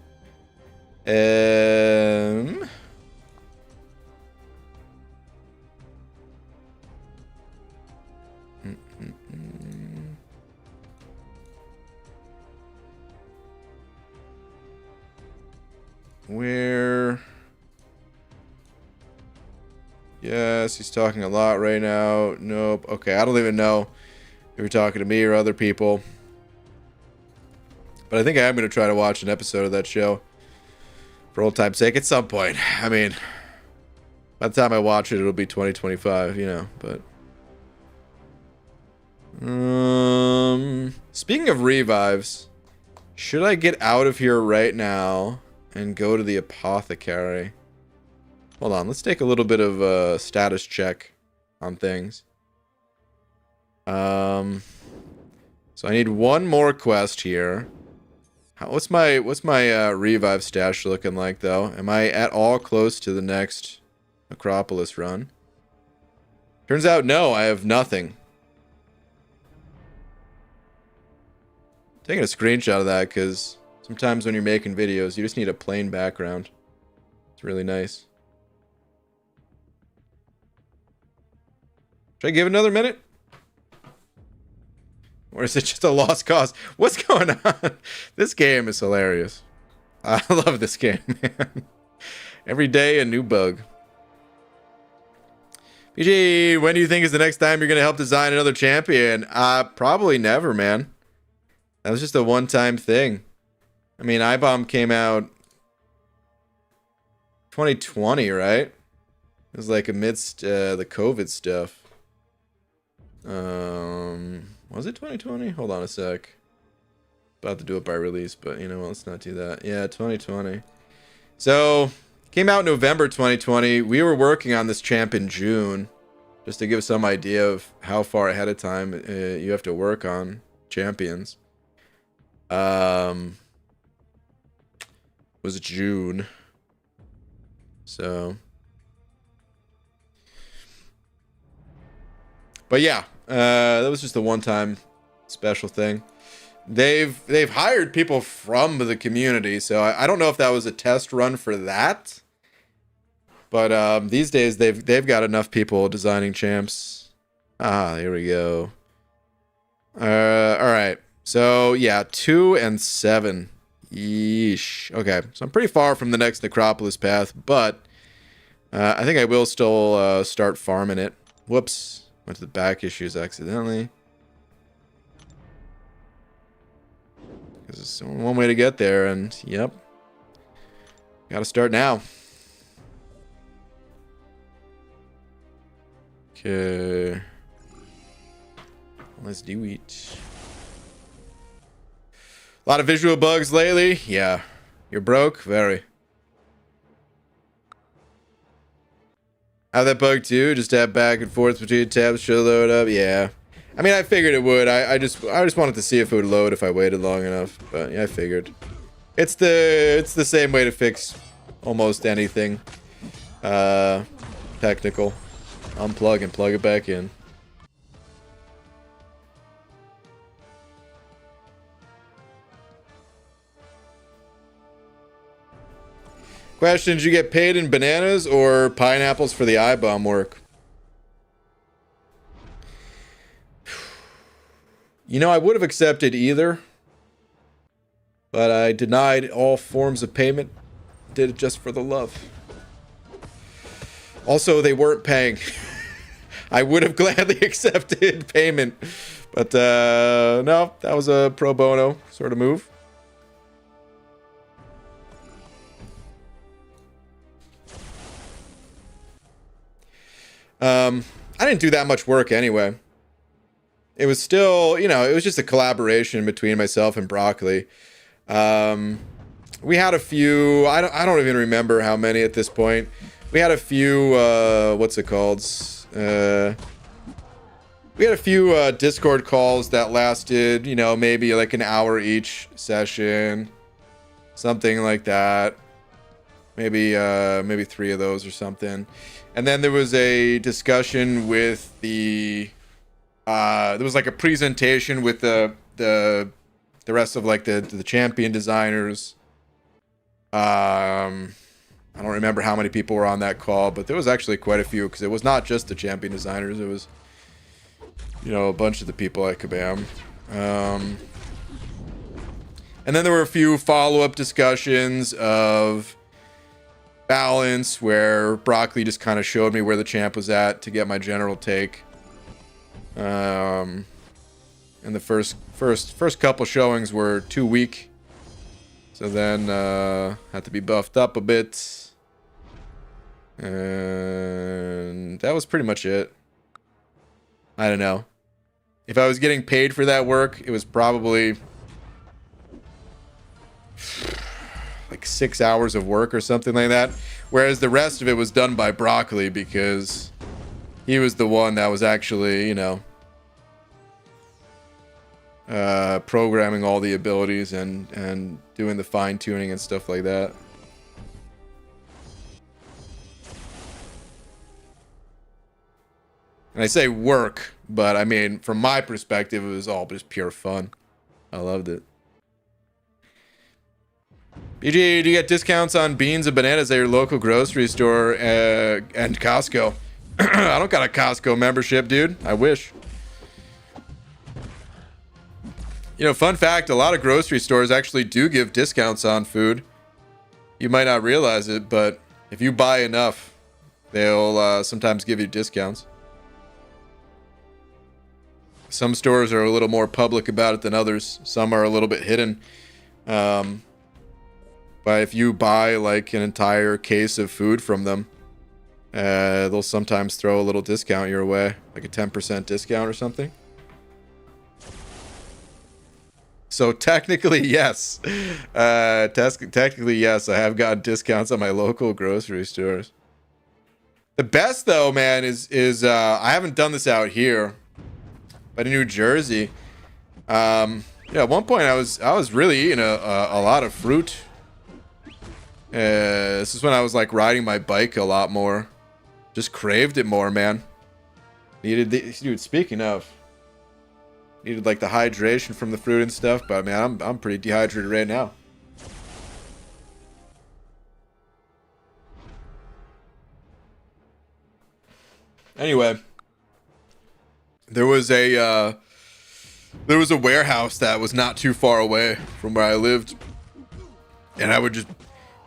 Where? Yes, he's talking a lot right now. Nope. Okay, I don't even know if you're talking to me or other people. But I think I am going to try to watch an episode of that show for old time's sake at some point. I mean, by the time I watch it, it'll be 2025, you know, but... Speaking of revives, should I get out of here right now and go to the apothecary? Hold on, let's take a little bit of a status check on things. So I need one more quest here. What's my revive stash looking like, though? Am I at all close to the next Acropolis run? Turns out, no, I have nothing. Taking a screenshot of that because sometimes when you're making videos, you just need a plain background. It's really nice. Should I give it another minute? Or is it just a lost cause? What's going on? This game is hilarious. I love this game, man. Every day a new bug. PG, when do you think is the next time you're going to help design another champion? Probably never, man. That was just a one-time thing. I mean, iBomb came out 2020, right? It was like amidst the COVID stuff. Was it 2020? Hold on a sec. About to do it by release, but you know what? Let's not do that. Yeah, 2020. So, came out November 2020. We were working on this champ in June. Just to give some idea of how far ahead of time you have to work on champions. Was June. So. But yeah, that was just a one-time special thing. They've hired people from the community, so I don't know if that was a test run for that. But these days they've got enough people designing champs. Here we go. All right. So yeah, 2 and 7. Yeesh. Okay, so I'm pretty far from the next necropolis path, but I think I will still start farming it. Whoops. Went to the back issues accidentally. Because there's only one way to get there, and yep. Gotta start now. Okay. Let's do it. A lot of visual bugs lately. Yeah. You're broke? Very. I have that bug too. Just tap back and forth between tabs. Should load up. Yeah. I mean, I figured it would. I just wanted to see if it would load if I waited long enough. But yeah, I figured. It's the same way to fix almost anything. Technical. Unplug and plug it back in. Question, did you get paid in bananas or pineapples for the I-bomb work? You know, I would have accepted either. But I denied all forms of payment. Did it just for the love. Also, they weren't paying. I would have gladly accepted payment. But no, that was a pro bono sort of move. I didn't do that much work anyway. It was still, you know, it was just a collaboration between myself and Broccoli. We had a few, I don't even remember how many at this point. We had a few, what's it called? We had a few Discord calls that lasted, you know, maybe like an hour each session. Something like that. Maybe 3 of those or something. And then there was a discussion with the there was like a presentation with the rest of like the champion designers. I don't remember how many people were on that call, but there was actually quite a few because it was not just the champion designers, it was, you know, a bunch of the people at Kabam. And then there were a few follow-up discussions of balance where Broccoli just kind of showed me where the champ was at to get my general take. And the first couple showings were too weak, so then had to be buffed up a bit, and that was pretty much it. I don't know. If I was getting paid for that work, it was probably like 6 hours of work or something like that. Whereas the rest of it was done by Broccoli because he was the one that was actually, you know, programming all the abilities and doing the fine tuning and stuff like that. And I say work, but I mean, from my perspective, it was all just pure fun. I loved it. BG, do you get discounts on beans and bananas at your local grocery store and Costco? I don't got a Costco membership, dude. I wish. You know, fun fact, a lot of grocery stores actually do give discounts on food. You might not realize it, but if you buy enough, they'll sometimes give you discounts. Some stores are a little more public about it than others. Some are a little bit hidden. But if you buy like an entire case of food from them, they'll sometimes throw a little discount your way, like a 10% discount or something. So technically, yes. Technically, yes, I have gotten discounts on my local grocery stores. The best though, man, is I haven't done this out here, but in New Jersey, yeah, at one point I was really eating a lot of fruit. This is when I was like riding my bike a lot more. Just craved it more, man. Dude, speaking of, needed like the hydration from the fruit and stuff, but man, I'm pretty dehydrated right now. Anyway, there was a warehouse that was not too far away from where I lived. And I would just,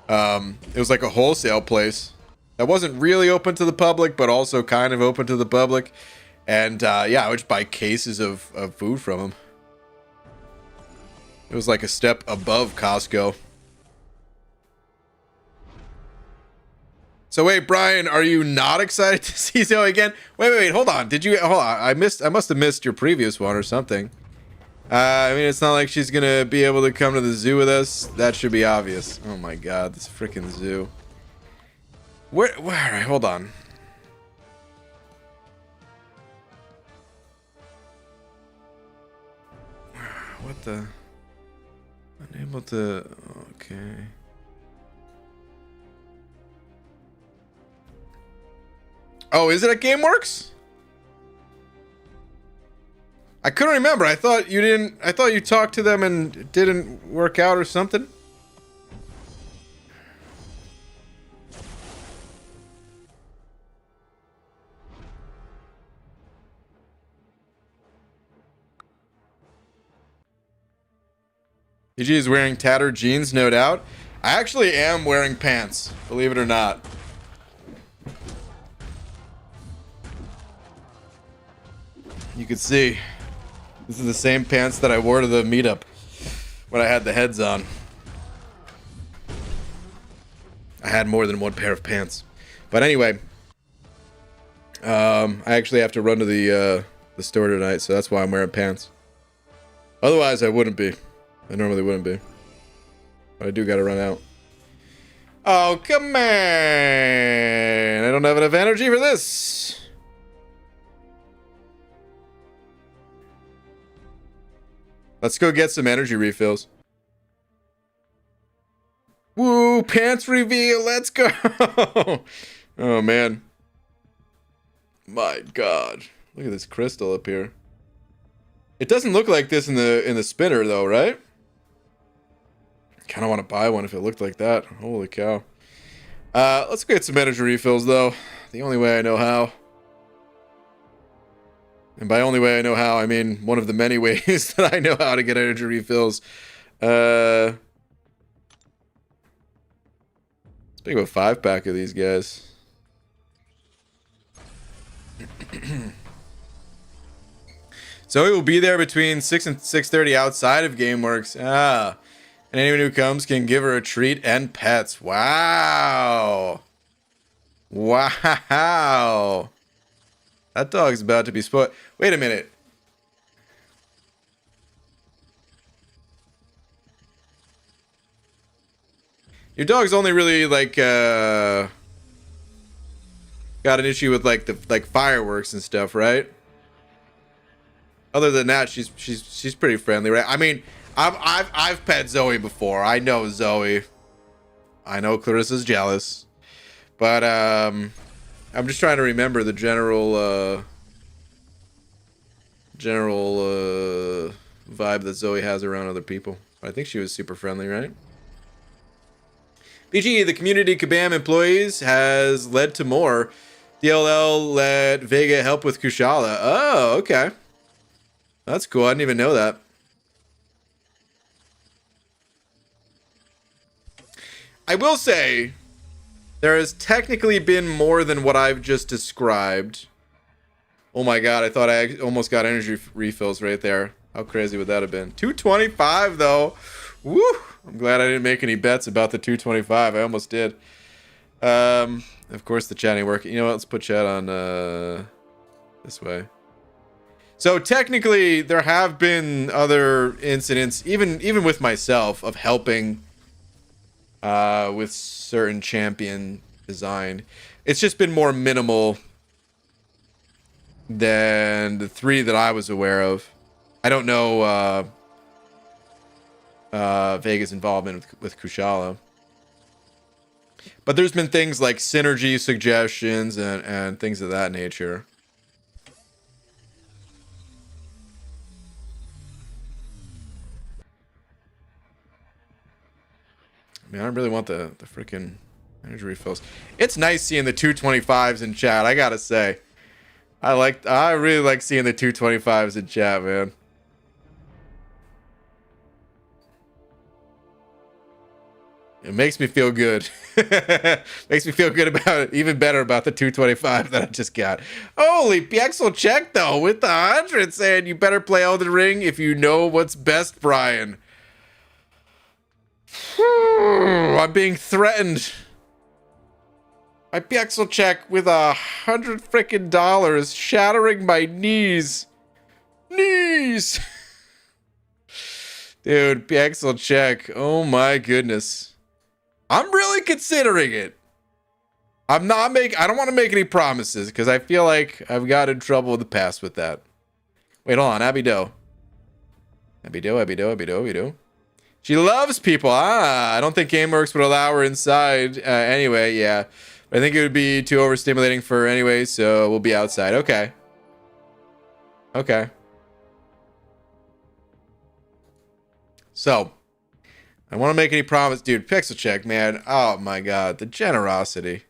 it was like a wholesale place that wasn't really open to the public, but also kind of open to the public. And yeah, I would just buy cases of food from them. It was like a step above Costco. So wait, Brian, are you not excited to see Zoe again? Wait, hold on. Hold on. I must have missed your previous one or something. I mean, it's not like she's gonna be able to come to the zoo with us. That should be obvious. Oh my god, this freaking zoo. Where, all right, hold on. What the? Unable to, okay. Oh, is it at GameWorks? I couldn't remember. I thought you talked to them and it didn't work out or something. DG is wearing tattered jeans, no doubt. I actually am wearing pants, believe it or not. You can see. This is the same pants that I wore to the meetup when I had the heads on. I had more than one pair of pants. But anyway, I actually have to run to the store tonight, so that's why I'm wearing pants. Otherwise, I wouldn't be. I normally wouldn't be. But I do gotta run out. Oh, come on! I don't have enough energy for this! Let's go get some energy refills. Woo! Pants reveal! Let's go! Oh, man. My god. Look at this crystal up here. It doesn't look like this in the spinner, though, right? Kind of want to buy one if it looked like that. Holy cow. Let's get some energy refills, though. The only way I know how. And by only way I know how, I mean one of the many ways that I know how to get energy refills. Let's pick up a 5-pack of these guys. So it will be there between 6 and 6:30 outside of GameWorks. Ah. And anyone who comes can give her a treat and pets. Wow. Wow. That dog's about to be spoiled. Wait a minute. Your dog's only really like got an issue with like fireworks and stuff, right? Other than that, she's pretty friendly, right? I mean, I've pet Zoe before. I know Zoe. I know Clarissa's jealous. But I'm just trying to remember the general vibe that Zoe has around other people. I think she was super friendly, right? BG, the community Kabam employees has led to more. DLL let Vega help with Kushala. Oh, okay. That's cool. I didn't even know that. I will say, there has technically been more than what I've just described. Oh my god, I thought I almost got energy refills right there. How crazy would that have been? 225 though. Woo! I'm glad I didn't make any bets about the 225. I almost did. Of course the chat ain't working. You know what? Let's put chat on this way. So technically there have been other incidents, even with myself, of helping with certain champion design. It's just been more minimal than the 3 that I was aware of. I don't know Vega's involvement with Kushala. But there's been things like synergy suggestions and things of that nature. I mean, I really want the freaking energy refills. It's nice seeing the 225s in chat, I gotta say. I really like seeing the 225s in chat, man. It makes me feel good. Makes me feel good about even better about the 225 that I just got. Holy Pixel check though with the 100 saying you better play Elden Ring if you know what's best, Brian. I'm being threatened. My Pixel check with $100 frickin' shattering my knees. Knees. Dude, Pixel check. Oh my goodness. I'm really considering it. I don't want to make any promises because I feel like I've got in trouble in the past with that. Wait, hold on. Abby Doe. Abby Doe, Abby Doe, Abby Doe, Abby Doe. She loves people. I don't think GameWorks would allow her inside. Anyway, yeah. I think it would be too overstimulating for her anyway, so we'll be outside. Okay. Okay. So, I want to make any promise. Dude, Pixel check, man. Oh my god, the generosity.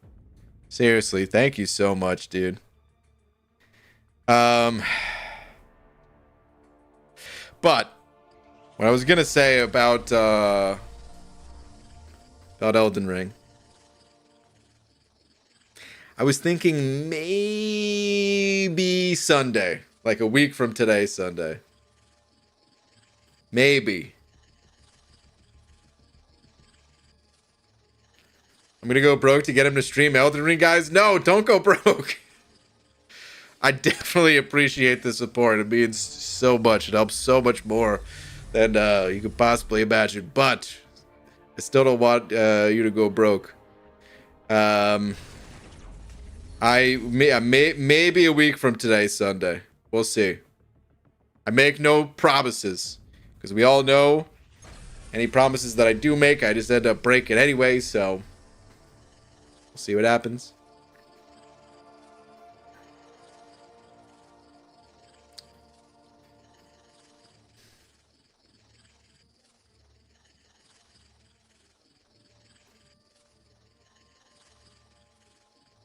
Seriously, thank you so much, dude. But what I was gonna say about Elden Ring, I was thinking maybe Sunday, like a week from today, Sunday. Maybe. I'm gonna go broke to get him to stream Elden Ring, guys. No, don't go broke. I definitely appreciate the support. It means so much. It helps so much more than you could possibly imagine. But I still don't want you to go broke. Maybe a week from today, Sunday. We'll see. I make no promises because we all know any promises that I do make, I just end up breaking anyway. So we'll see what happens.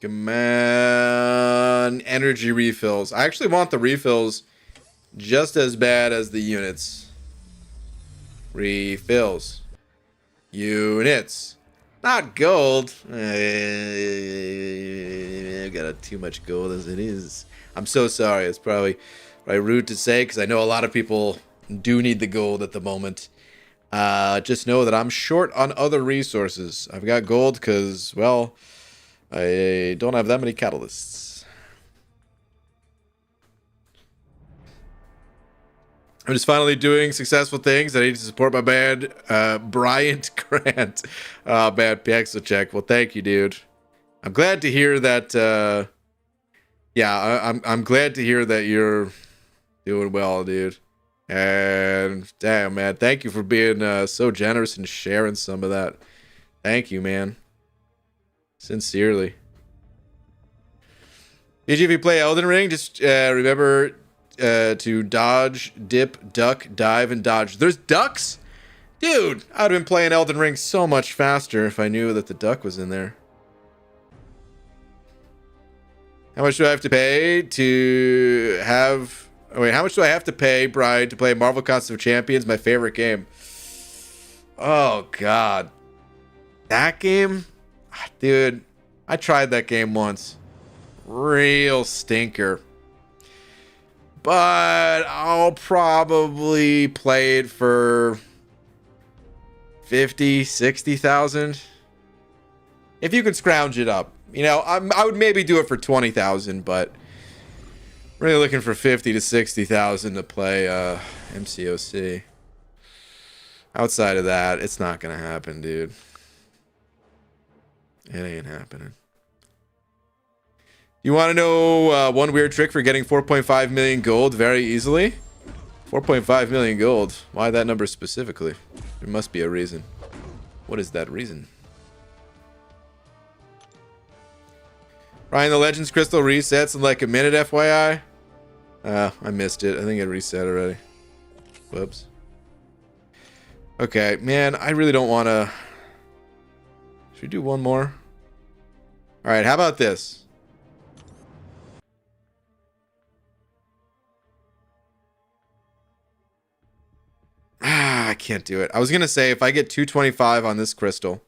Come on. Energy refills. I actually want the refills just as bad as the units. Refills. Units. Not gold. I've got too much gold as it is. I'm so sorry. It's probably rude to say because I know a lot of people do need the gold at the moment. Just know that I'm short on other resources. I've got gold because, well, I don't have that many catalysts. I'm just finally doing successful things. I need to support my band, Bryant Grant. Oh, man, Pixel check. Well, thank you, dude. I'm glad to hear that. Yeah, I'm glad to hear that you're doing well, dude. And damn, man, thank you for being so generous and sharing some of that. Thank you, man. Sincerely. Did you, if you play Elden Ring, just remember to dodge, dip, duck, dive, and dodge. There's ducks? Dude, I would have been playing Elden Ring so much faster if I knew that the duck was in there. How much do I have to pay to have... Oh, wait, how much do I have to pay, Brian, to play Marvel Contest of Champions, my favorite game? Oh, God. That game? Dude, I tried that game once. Real stinker. But I'll probably play it for 50, 60,000. If you can scrounge it up. You know, I would maybe do it for 20,000, but really looking for 50 to 60,000 to play MCOC. Outside of that, it's not gonna happen, dude. It ain't happening. You want to know one weird trick for getting 4.5 million gold very easily? 4.5 million gold. Why that number specifically? There must be a reason. What is that reason? Ryan, the Legends Crystal resets in like a minute, FYI. I missed it. I think it reset already. Whoops. Okay, man, I really don't want to... Should we do one more? Alright, how about this? I can't do it. I was going to say, if I get 225 on this crystal,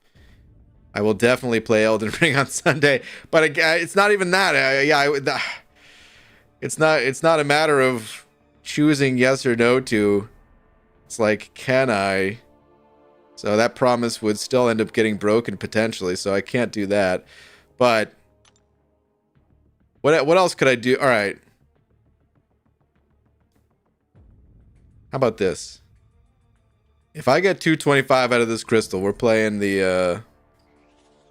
I will definitely play Elden Ring on Sunday, but it's not even that. It's not a matter of choosing yes or no to. It's like, can I? So that promise would still end up getting broken potentially, so I can't do that. But what else could I do? All right. How about this? If I get 225 out of this crystal, we're playing the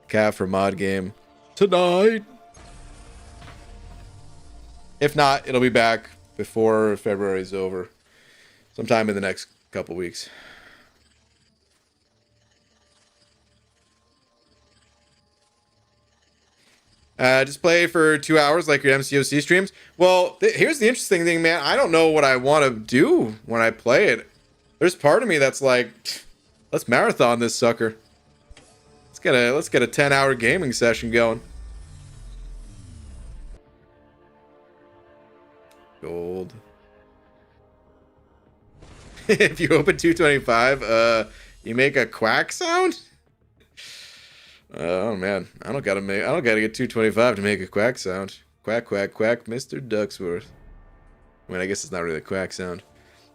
Cat for Mod game tonight. If not, it'll be back before February's over. Sometime in the next couple weeks. Just play for 2 hours like your MCOC streams. Well, here's the interesting thing, man. I don't know what I want to do when I play it. There's part of me that's like, let's marathon this sucker. Let's get a 10-hour gaming session going. Gold. If you open 225, you make a quack sound? Oh man, I don't gotta get 225 to make a quack sound. Quack, quack, quack, Mr. Ducksworth. I mean, I guess it's not really a quack sound.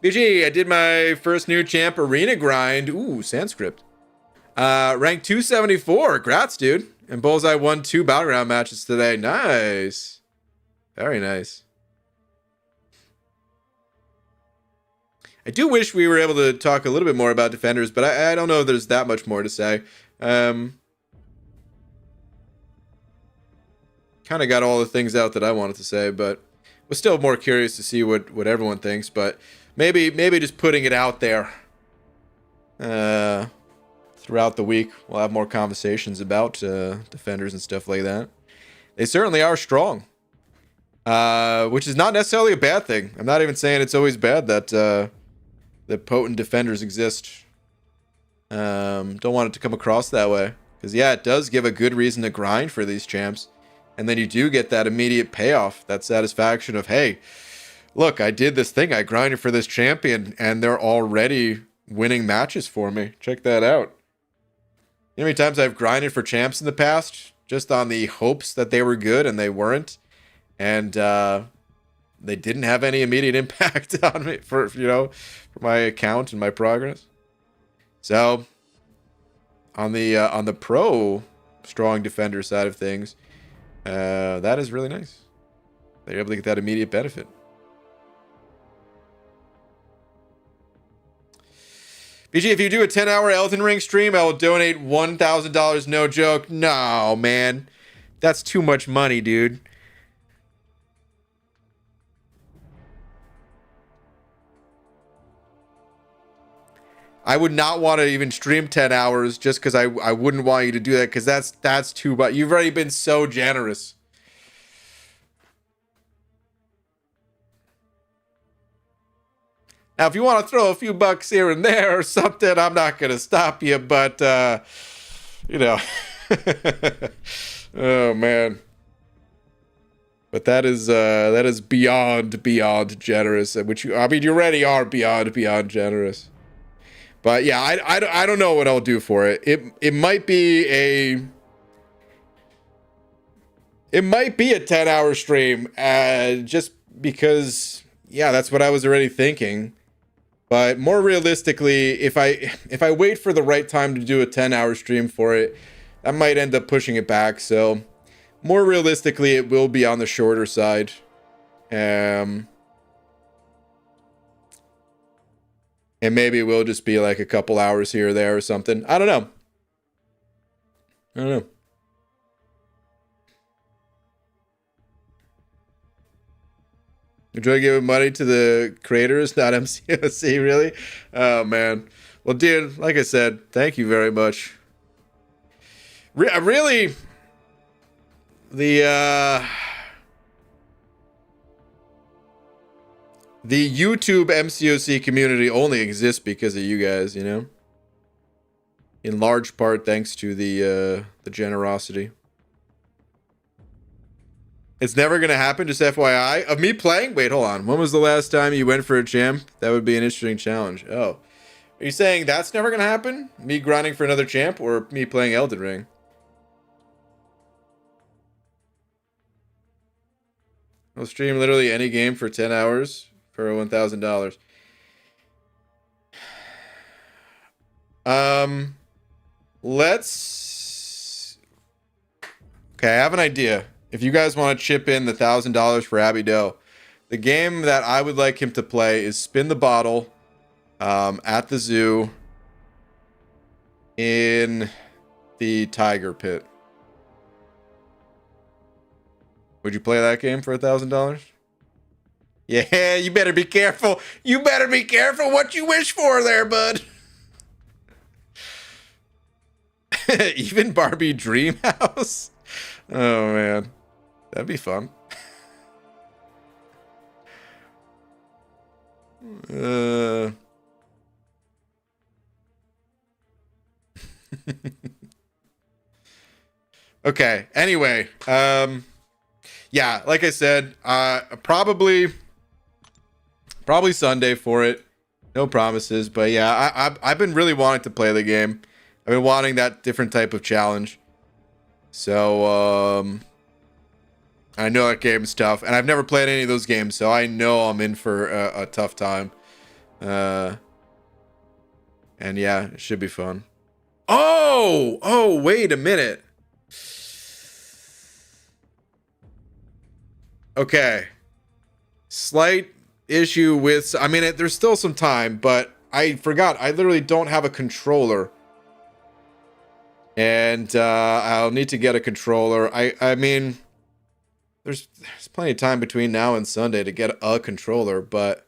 BG, I did my first new champ arena grind. Ooh, Sanskrit. Rank 274. Grats, dude. And Bullseye won 2 battleground matches today. Nice. Very nice. I do wish we were able to talk a little bit more about defenders, but I don't know if there's that much more to say. Kind of got all the things out that I wanted to say, but was still more curious to see what everyone thinks. But maybe just putting it out there throughout the week, we'll have more conversations about defenders and stuff like that. They certainly are strong, which is not necessarily a bad thing. I'm not even saying it's always bad that potent defenders exist. Don't want it to come across that way, because yeah, it does give a good reason to grind for these champs. And then you do get that immediate payoff, that satisfaction of, hey, look, I did this thing. I grinded for this champion, and they're already winning matches for me. Check that out. You know how many times I've grinded for champs in the past, just on the hopes that they were good, and they weren't. And they didn't have any immediate impact on me for my account and my progress. So, on the pro strong defender side of things, that is really nice. They're able to get that immediate benefit. BG, if you do a 10-hour Elden Ring stream, I will donate $1,000. No joke. No, man. That's too much money, dude. I would not want to even stream 10 hours just because I wouldn't want you to do that, because that's too much. You've already been so generous. Now, if you want to throw a few bucks here and there or something, I'm not going to stop you, but, oh, man. But that is beyond generous, which you already are beyond generous. But yeah, I don't know what I'll do for it. It might be a 10-hour stream, just because, yeah, that's what I was already thinking. But more realistically, if I wait for the right time to do a 10-hour stream for it, I might end up pushing it back. So more realistically, it will be on the shorter side. And maybe it will just be like a couple hours here or there or something. I don't know. Enjoy giving money to the creators, not MCOC, really? Oh, man. Well, dude, like I said, thank you very much. Really, the YouTube MCOC community only exists because of you guys, you know? In large part thanks to the generosity. It's never going to happen, just FYI. Of me playing? Wait, hold on. When was the last time you went for a champ? That would be an interesting challenge. Oh. Are you saying that's never going to happen? Me grinding for another champ or me playing Elden Ring? I'll stream literally any game for 10 hours for $1,000. Let's... Okay, I have an idea. If you guys want to chip in the $1,000 for Abby Doe, the game that I would like him to play is Spin the Bottle at the zoo in the tiger pit. Would you play that game for $1,000? Yeah, you better be careful. You better be careful what you wish for there, bud. Even Barbie Dream House? Oh, man. That'd be fun. Okay, anyway. Yeah, like I said, probably Sunday for it. No promises, but yeah, I've been really wanting to play the game. I've been wanting that different type of challenge. So, I know that game's tough, and I've never played any of those games, so I know I'm in for a tough time. And yeah, it should be fun. Oh, wait a minute. Okay. Slight issue with... I mean, there's still some time, but I forgot. I literally don't have a controller. And I'll need to get a controller. I mean, there's plenty of time between now and Sunday to get a controller, but...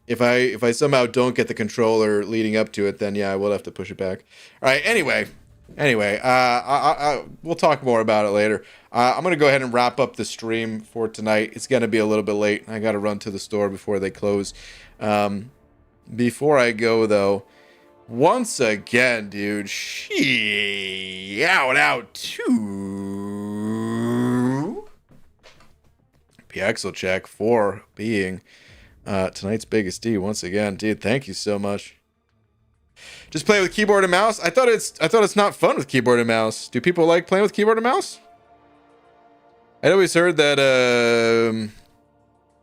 If I somehow don't get the controller leading up to it, then yeah, I will have to push it back. All right, anyway, we'll talk more about it later. I'm going to go ahead and wrap up the stream for tonight. It's going to be a little bit late. I got to run to the store before they close. Before I go, though, once again, dude, shout out to Pixel Check for being tonight's biggest D once again. Dude, thank you so much. Just play with keyboard and mouse. I thought it's not fun with keyboard and mouse. Do people like playing with keyboard and mouse? I'd always heard that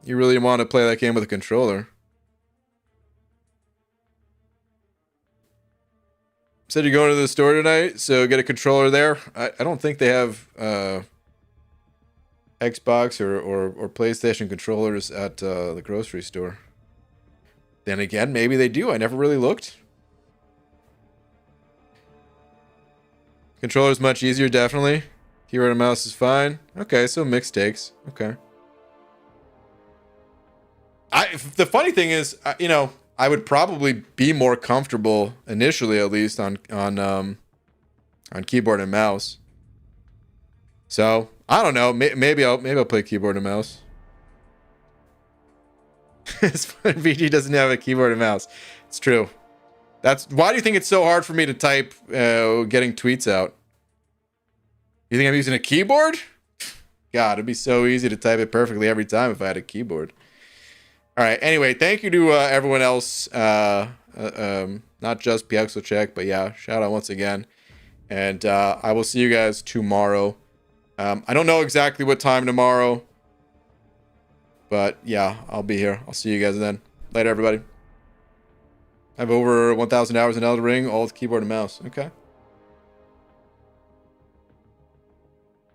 you really want to play that game with a controller. Said you're going to the store tonight, so get a controller there. I don't think they have Xbox or PlayStation controllers at the grocery store. Then again, maybe they do. I never really looked. Controller's much easier, definitely. Keyboard and mouse is fine. Okay, so mixed takes. Okay. The funny thing is, you know, I would probably be more comfortable initially, at least on keyboard and mouse. So I don't know. Maybe I'll play keyboard and mouse. It's fun. VG doesn't have a keyboard and mouse. It's true. Why do you think it's so hard for me to type getting tweets out? You think I'm using a keyboard? God, it'd be so easy to type it perfectly every time if I had a keyboard. All right. Anyway, thank you to everyone else. Not just Pixel Check, but yeah, shout out once again. And I will see you guys tomorrow. I don't know exactly what time tomorrow, but yeah, I'll be here. I'll see you guys then. Later, everybody. I have over 1,000 hours in Elden Ring, all with keyboard and mouse. Okay.